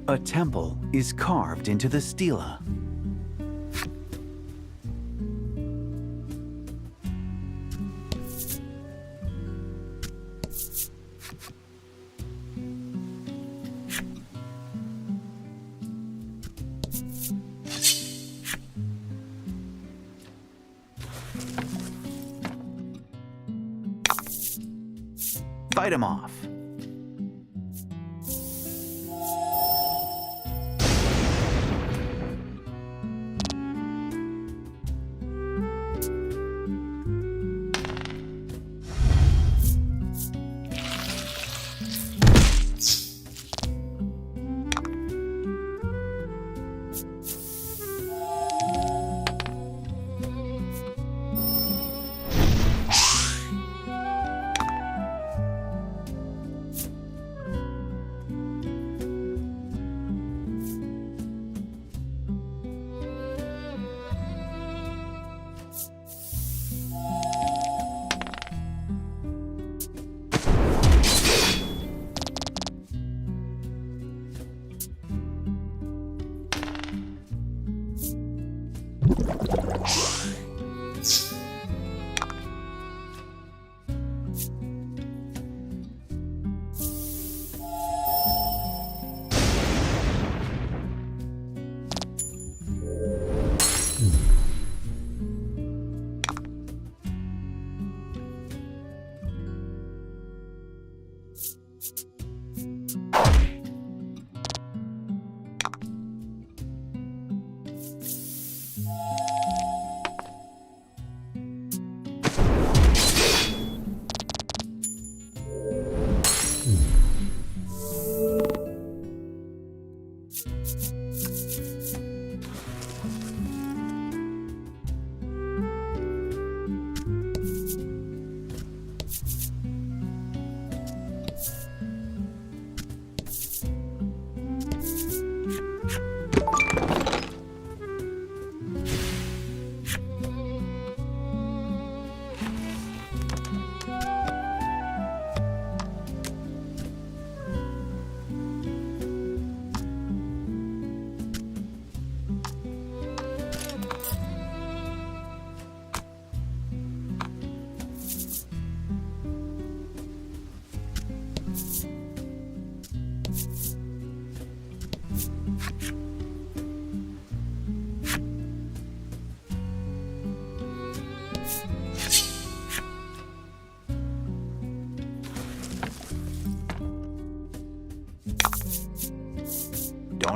[SPEAKER 1] A temple is carved into the stela. Fight him off.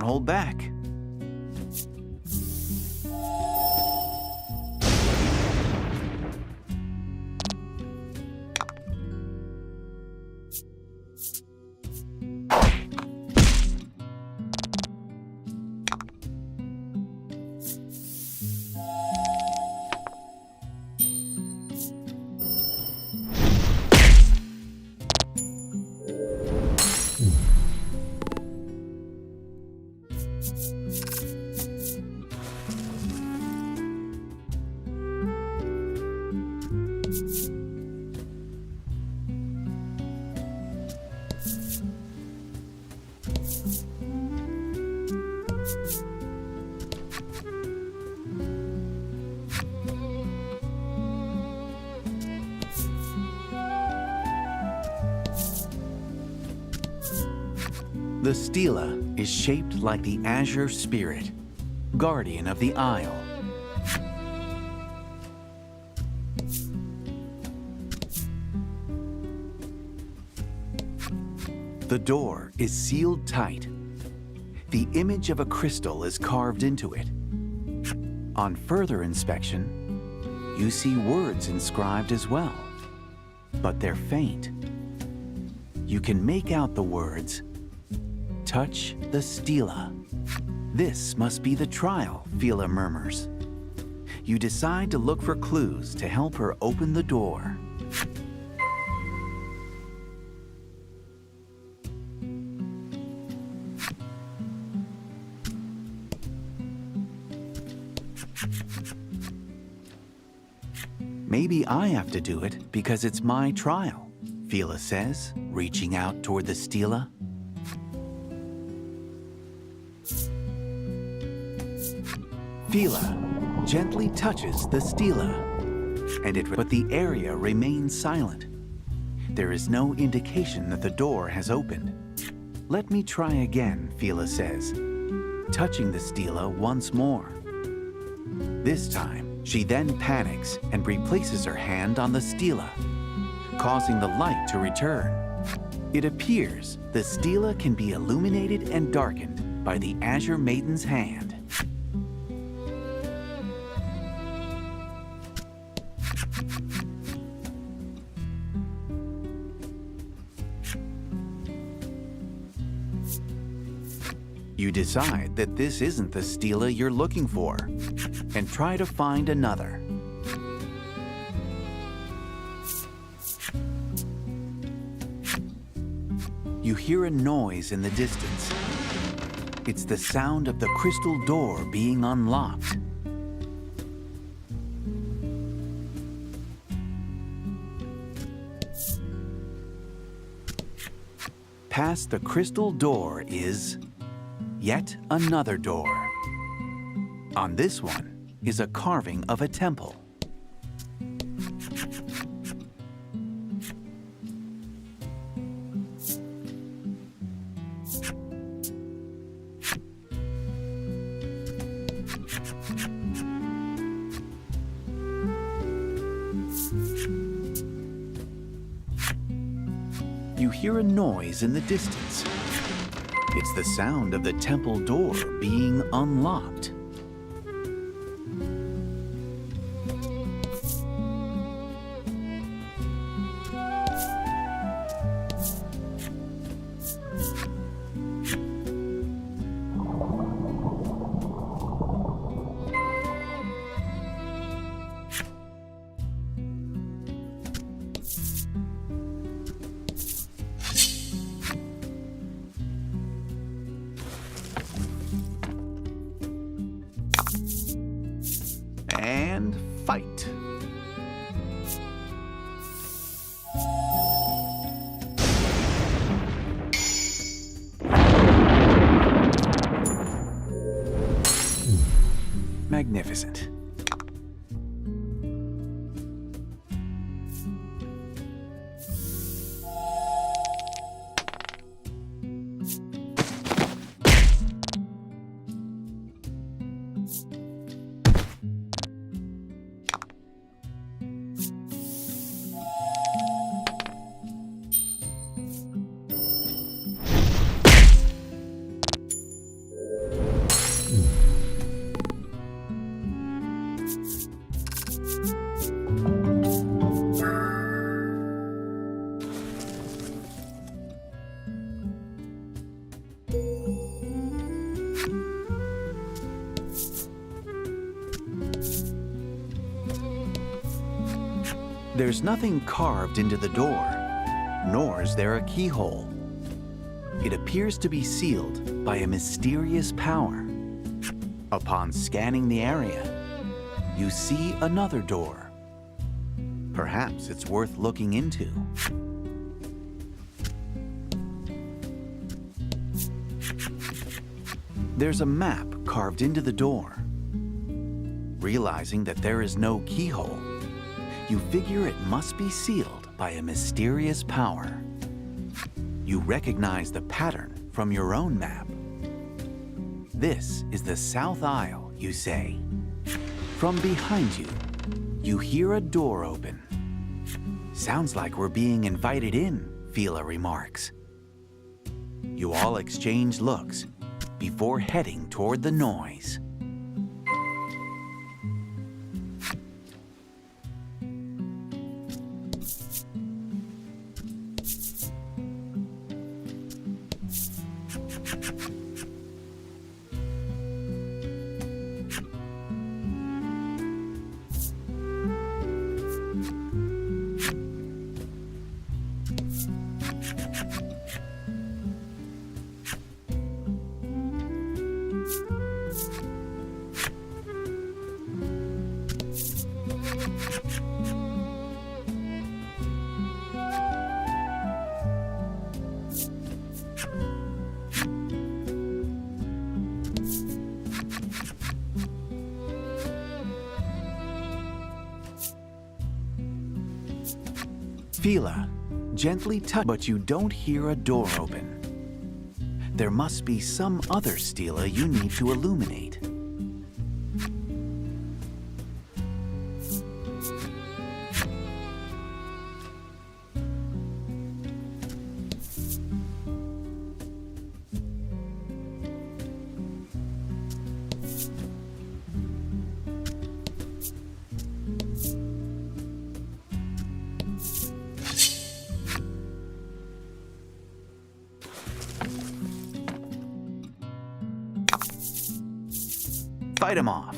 [SPEAKER 1] Don't hold back. The stela is shaped like the azure spirit, guardian of the isle. The door is sealed tight. The image of a crystal is carved into it. On further inspection, you see words inscribed as well, but they're faint. You can make out the words, "Touch the stela." This must be the trial, Fila murmurs. You decide to look for clues to help her open the door. Maybe I have to do it because it's my trial, Fila says, reaching out toward the stela. Fila gently touches the stela, but the area remains silent. There is no indication that the door has opened. Let me try again, Fila says, touching the stela once more. This time, she then panics and replaces her hand on the stela, causing the light to return. It appears the stela can be illuminated and darkened by the Azure Maiden's hand. You decide that this isn't the stela you're looking for, and try to find another. You hear a noise in the distance. It's the sound of the crystal door being unlocked. Past the crystal door is yet another door. On this one is a carving of a temple. You hear a noise in the distance. It's the sound of the temple door being unlocked. And fight. Magnificent. There's nothing carved into the door, nor is there a keyhole. It appears to be sealed by a mysterious power. Upon scanning the area, you see another door. Perhaps it's worth looking into. There's a map carved into the door. Realizing that there is no keyhole, you figure it must be sealed by a mysterious power. You recognize the pattern from your own map. This is the South Aisle, you say. From behind you, you hear a door open. Sounds like we're being invited in, Fila remarks. You all exchange looks before heading toward the noise. Fila gently touch, but you don't hear a door open. There must be some other stela you need to illuminate. Fight him off.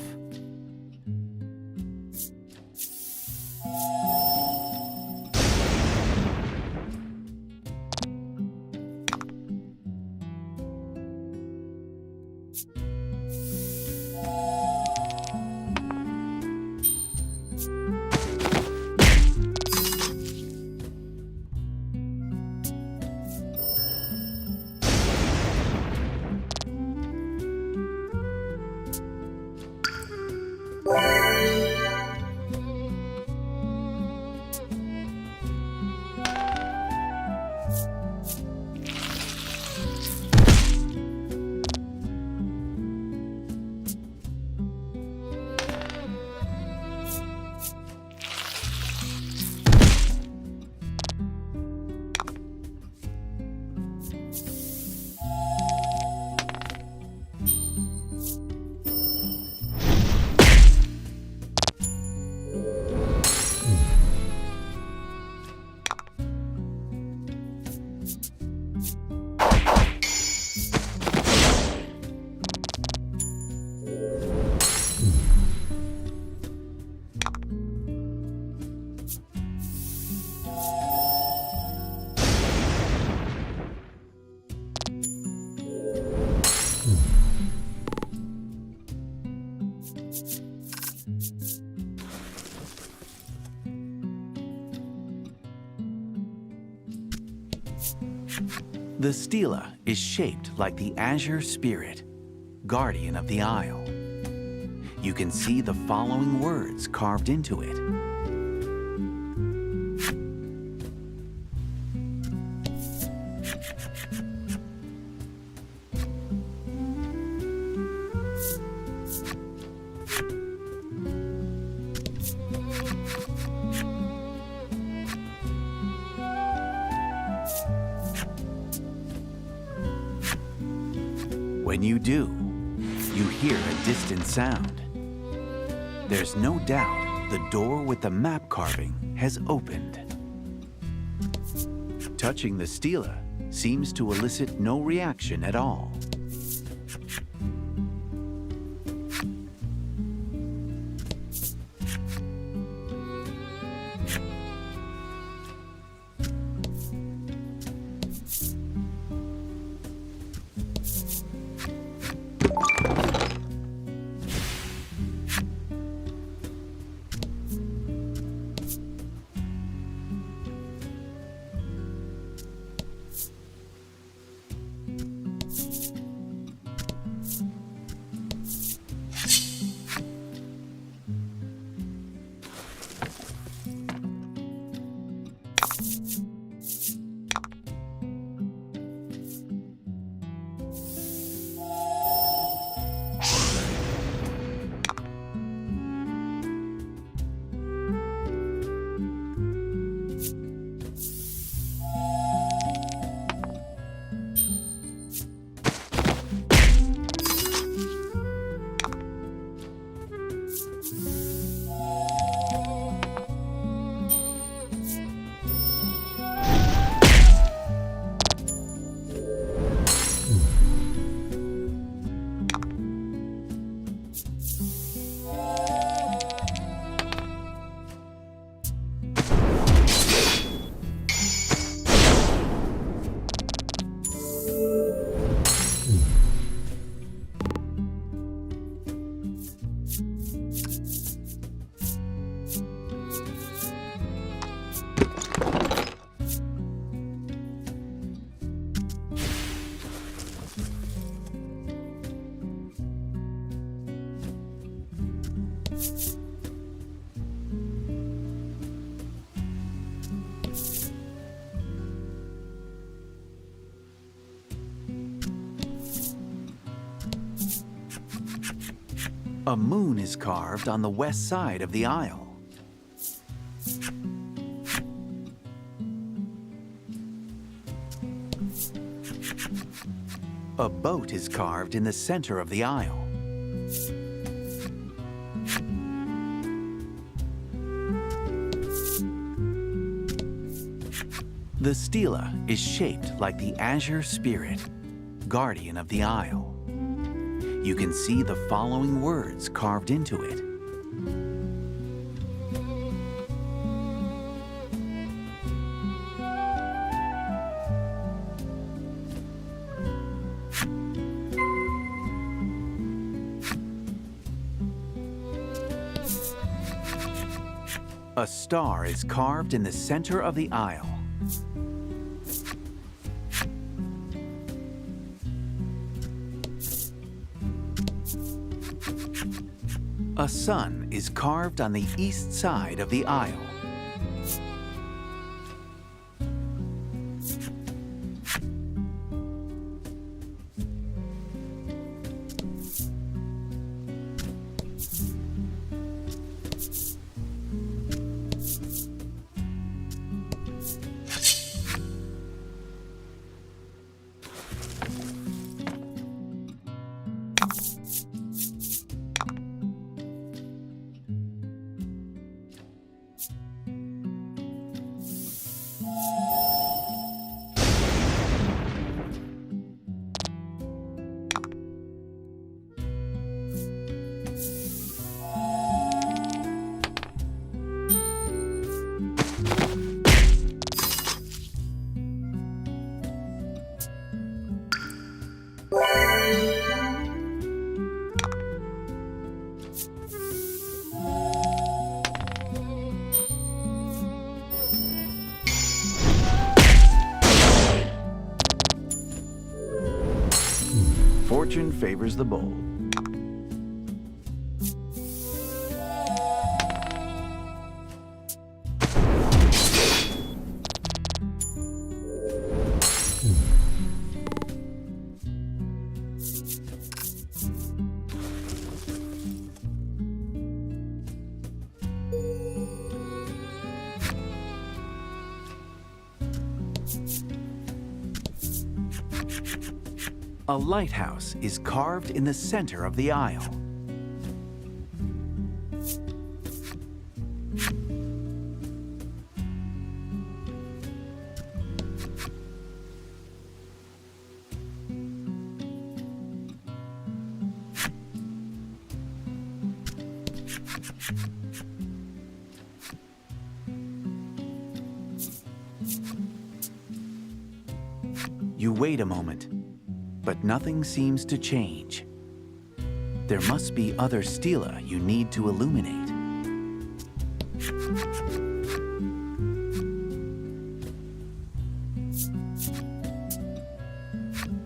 [SPEAKER 1] The stela is shaped like the Azure Spirit, guardian of the Isle. You can see the following words carved into it. When you do, you hear a distant sound. There's no doubt the door with the map carving has opened. Touching the stela seems to elicit no reaction at all. A moon is carved on the west side of the aisle. A boat is carved in the center of the aisle. The stela is shaped like the azure spirit, guardian of the aisle. You can see the following words carved into it. A star is carved in the center of the aisle. A sun is carved on the east side of the aisle. Fortune favors the bold. A lighthouse is carved in the center of the aisle. You wait a moment, but nothing seems to change. There must be other stela you need to illuminate.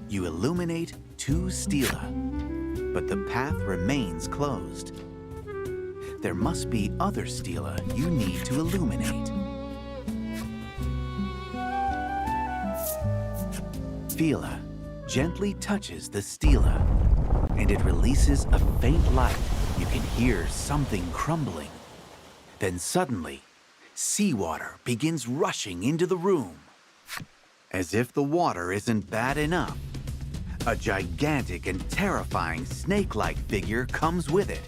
[SPEAKER 1] You illuminate 2 stela, but the path remains closed. There must be other stela you need to illuminate. Stela gently touches the stela, and it releases a faint light. You can hear something crumbling. Then suddenly, seawater begins rushing into the room. As if the water isn't bad enough, a gigantic and terrifying snake-like figure comes with it.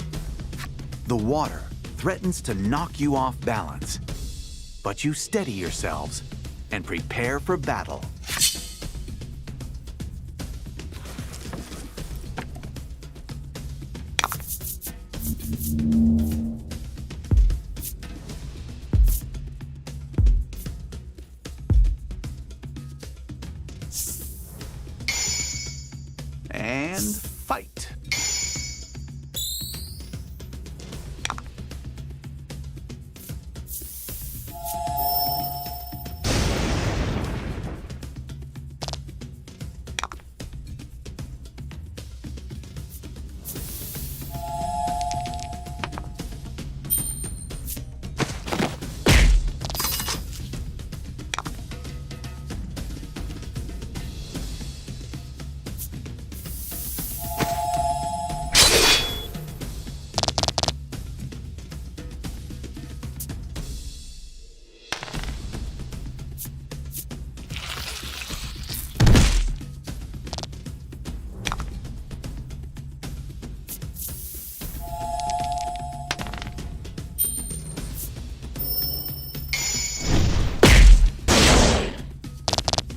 [SPEAKER 1] The water threatens to knock you off balance, but you steady yourselves and prepare for battle. And fight.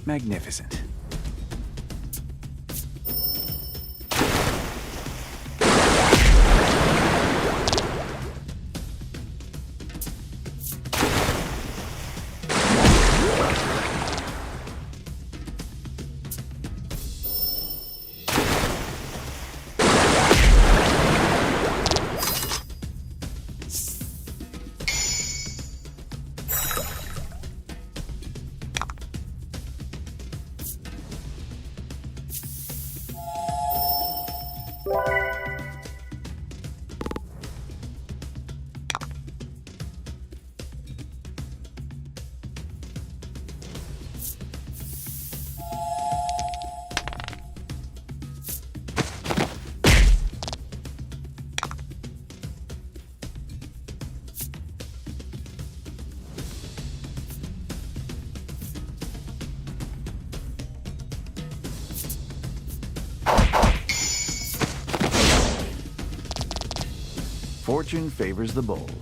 [SPEAKER 1] Magnificent. Fortune favors the bold.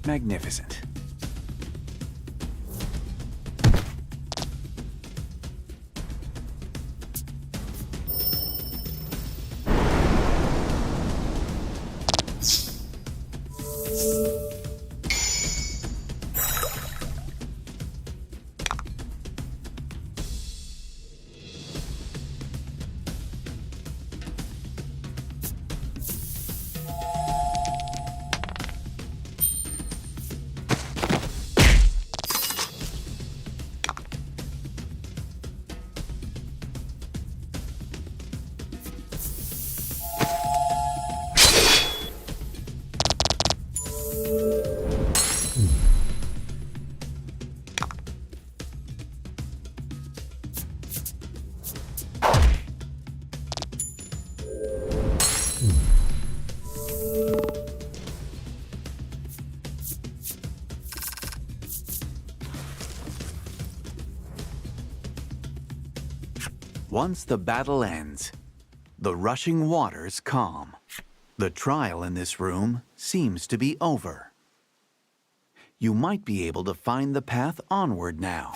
[SPEAKER 1] Magnificent. Once the battle ends, the rushing waters calm. The trial in this room seems to be over. You might be able to find the path onward now.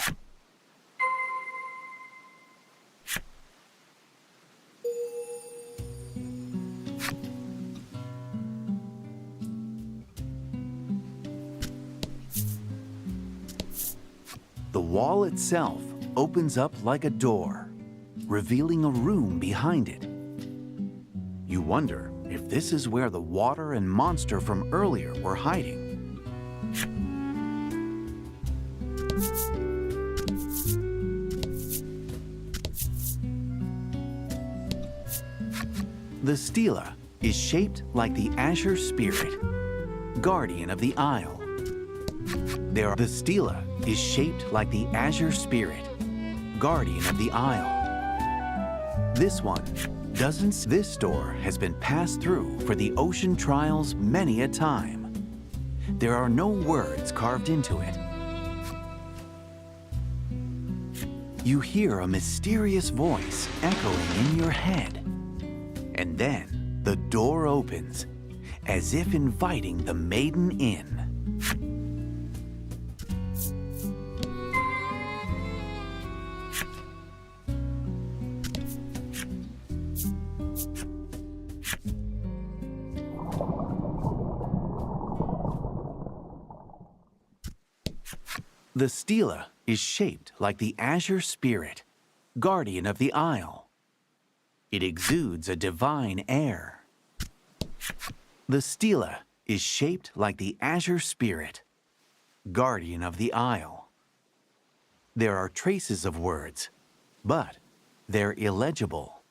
[SPEAKER 1] The wall itself opens up like a door, revealing a room behind it. You wonder if this is where the water and monster from earlier were hiding. The stela is shaped like the Asher spirit, guardian of the Isle. The stela is shaped like the azure spirit, guardian of the isle. This one doesn't. This door has been passed through for the ocean trials many a time. There are no words carved into it. You hear a mysterious voice echoing in your head. And then the door opens, as if inviting the maiden in. The stela is shaped like the azure spirit, guardian of the isle. It exudes a divine air. The stela is shaped like the azure spirit, guardian of the isle. There are traces of words, but they're illegible.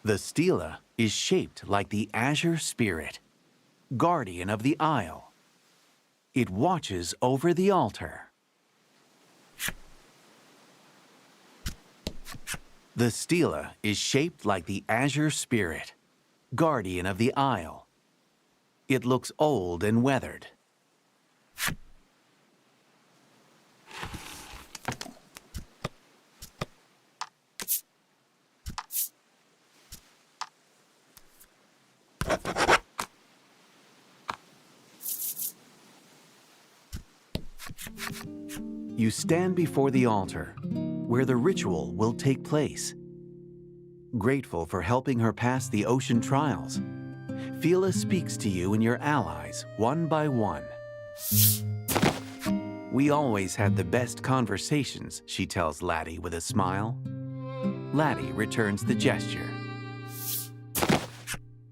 [SPEAKER 1] The stela is shaped like the azure spirit, guardian of the isle. It watches over the altar. The stela is shaped like the azure spirit, guardian of the isle. It looks old and weathered. You stand before the altar, where the ritual will take place. Grateful for helping her pass the ocean trials, Fila speaks to you and your allies one by one. We always had the best conversations, she tells Laddie with a smile. Laddie returns the gesture.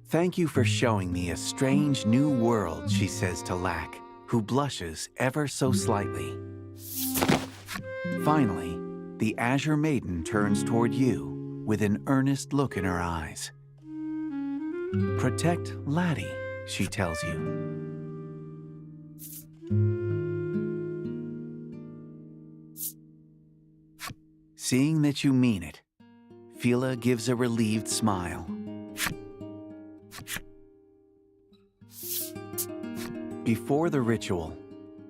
[SPEAKER 1] Thank you for showing me a strange new world, she says to Lack, who blushes ever so slightly. Finally, the Azure Maiden turns toward you with an earnest look in her eyes. Protect Laddie, she tells you. Seeing that you mean it, Fila gives a relieved smile. Before the ritual,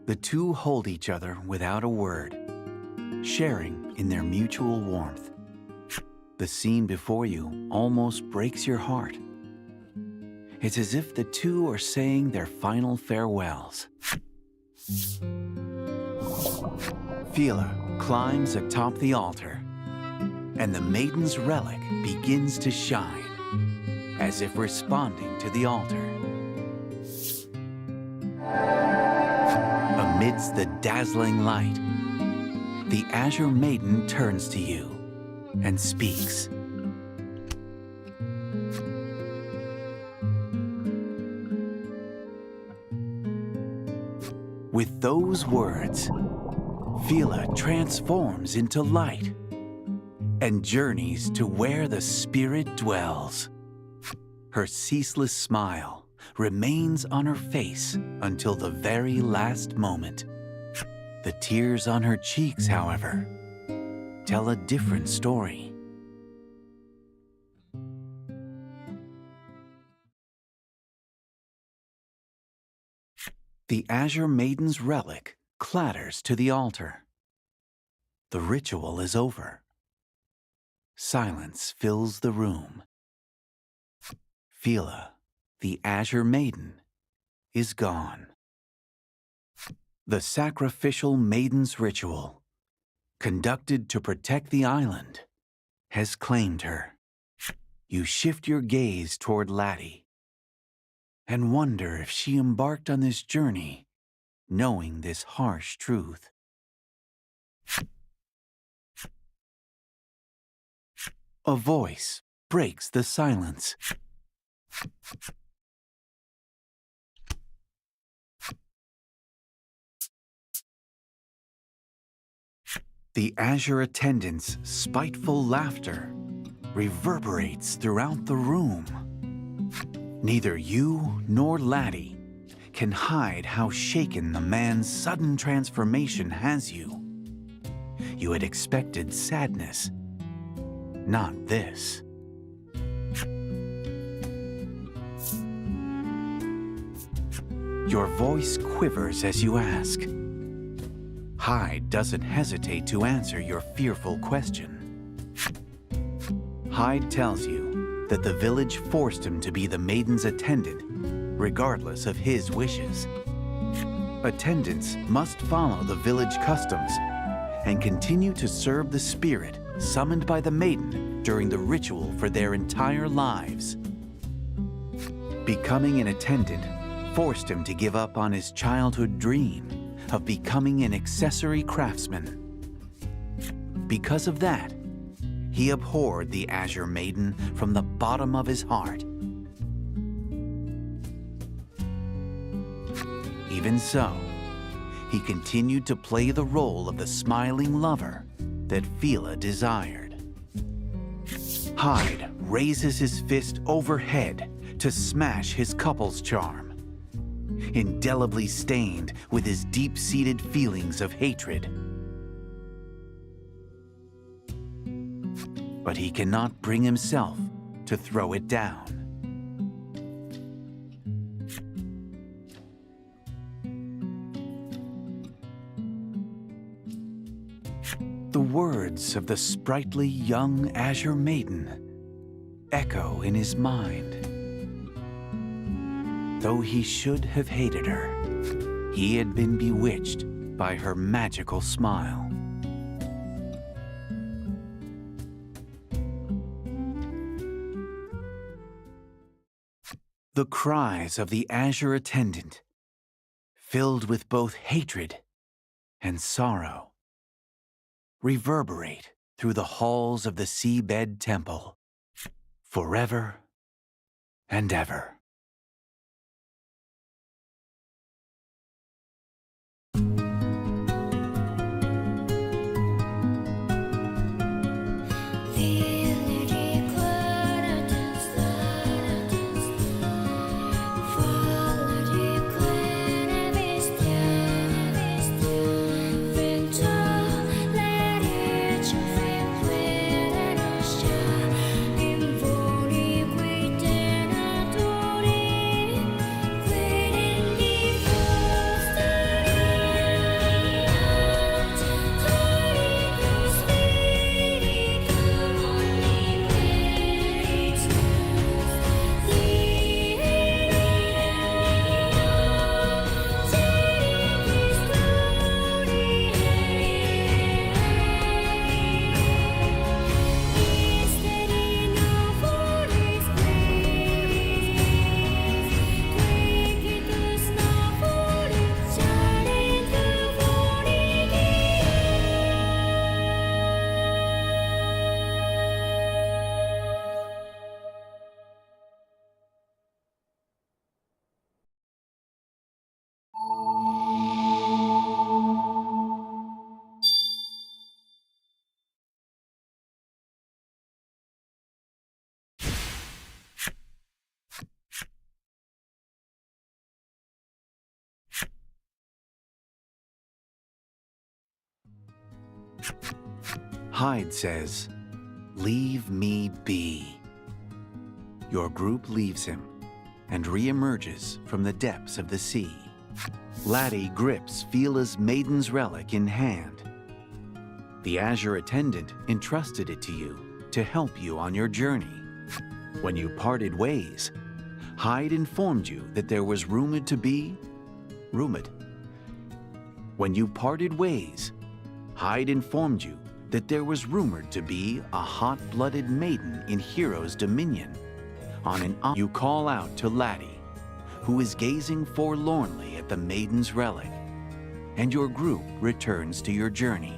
[SPEAKER 1] the two hold each other without a word, sharing in their mutual warmth. The scene before you almost breaks your heart. It's as if the two are saying their final farewells. Fila climbs atop the altar, and the maiden's relic begins to shine, as if responding to the altar. Amidst the dazzling light, the Azure Maiden turns to you and speaks. With those words, Fila transforms into light and journeys to where the spirit dwells. Her ceaseless smile remains on her face until the very last moment. The tears on her cheeks, however, tell a different story. The Azure Maiden's relic clatters to the altar. The ritual is over. Silence fills the room. Fila, the Azure Maiden, is gone. The sacrificial maiden's ritual, conducted to protect the island, has claimed her. You shift your gaze toward Laddie and wonder if she embarked on this journey knowing this harsh truth. A voice breaks the silence. The Azure attendant's spiteful laughter reverberates throughout the room. Neither you nor Laddie can hide how shaken the man's sudden transformation has you. You had expected sadness, not this. Your voice quivers as you ask. Hyde doesn't hesitate to answer your fearful question. Hyde tells you that the village forced him to be the maiden's attendant, regardless of his wishes. Attendants must follow the village customs and continue to serve the spirit summoned by the maiden during the ritual for their entire lives. Becoming an attendant forced him to give up on his childhood dream of becoming an accessory craftsman. Because of that, he abhorred the Azure Maiden from the bottom of his heart. Even so, he continued to play the role of the smiling lover that Fila desired. Hyde raises his fist overhead to smash his couple's charm, indelibly stained with his deep-seated feelings of hatred. But he cannot bring himself to throw it down. The words of the sprightly young Azure Maiden echo in his mind. Though he should have hated her, he had been bewitched by her magical smile. The cries of the Azure attendant, filled with both hatred and sorrow, reverberate through the halls of the seabed temple forever and ever. Hyde says, "Leave me be." Your group leaves him and re-emerges from the depths of the sea. Laddie grips Fila's maiden's relic in hand. The Azure attendant entrusted it to you to help you on your journey. When you parted ways, Hyde informed you that there was rumored to be... Rumored. When you parted ways, Hyde informed you that there was rumored to be a hot-blooded maiden in Hero's dominion. You call out to Laddie, who is gazing forlornly at the maiden's relic, and your group returns to your journey.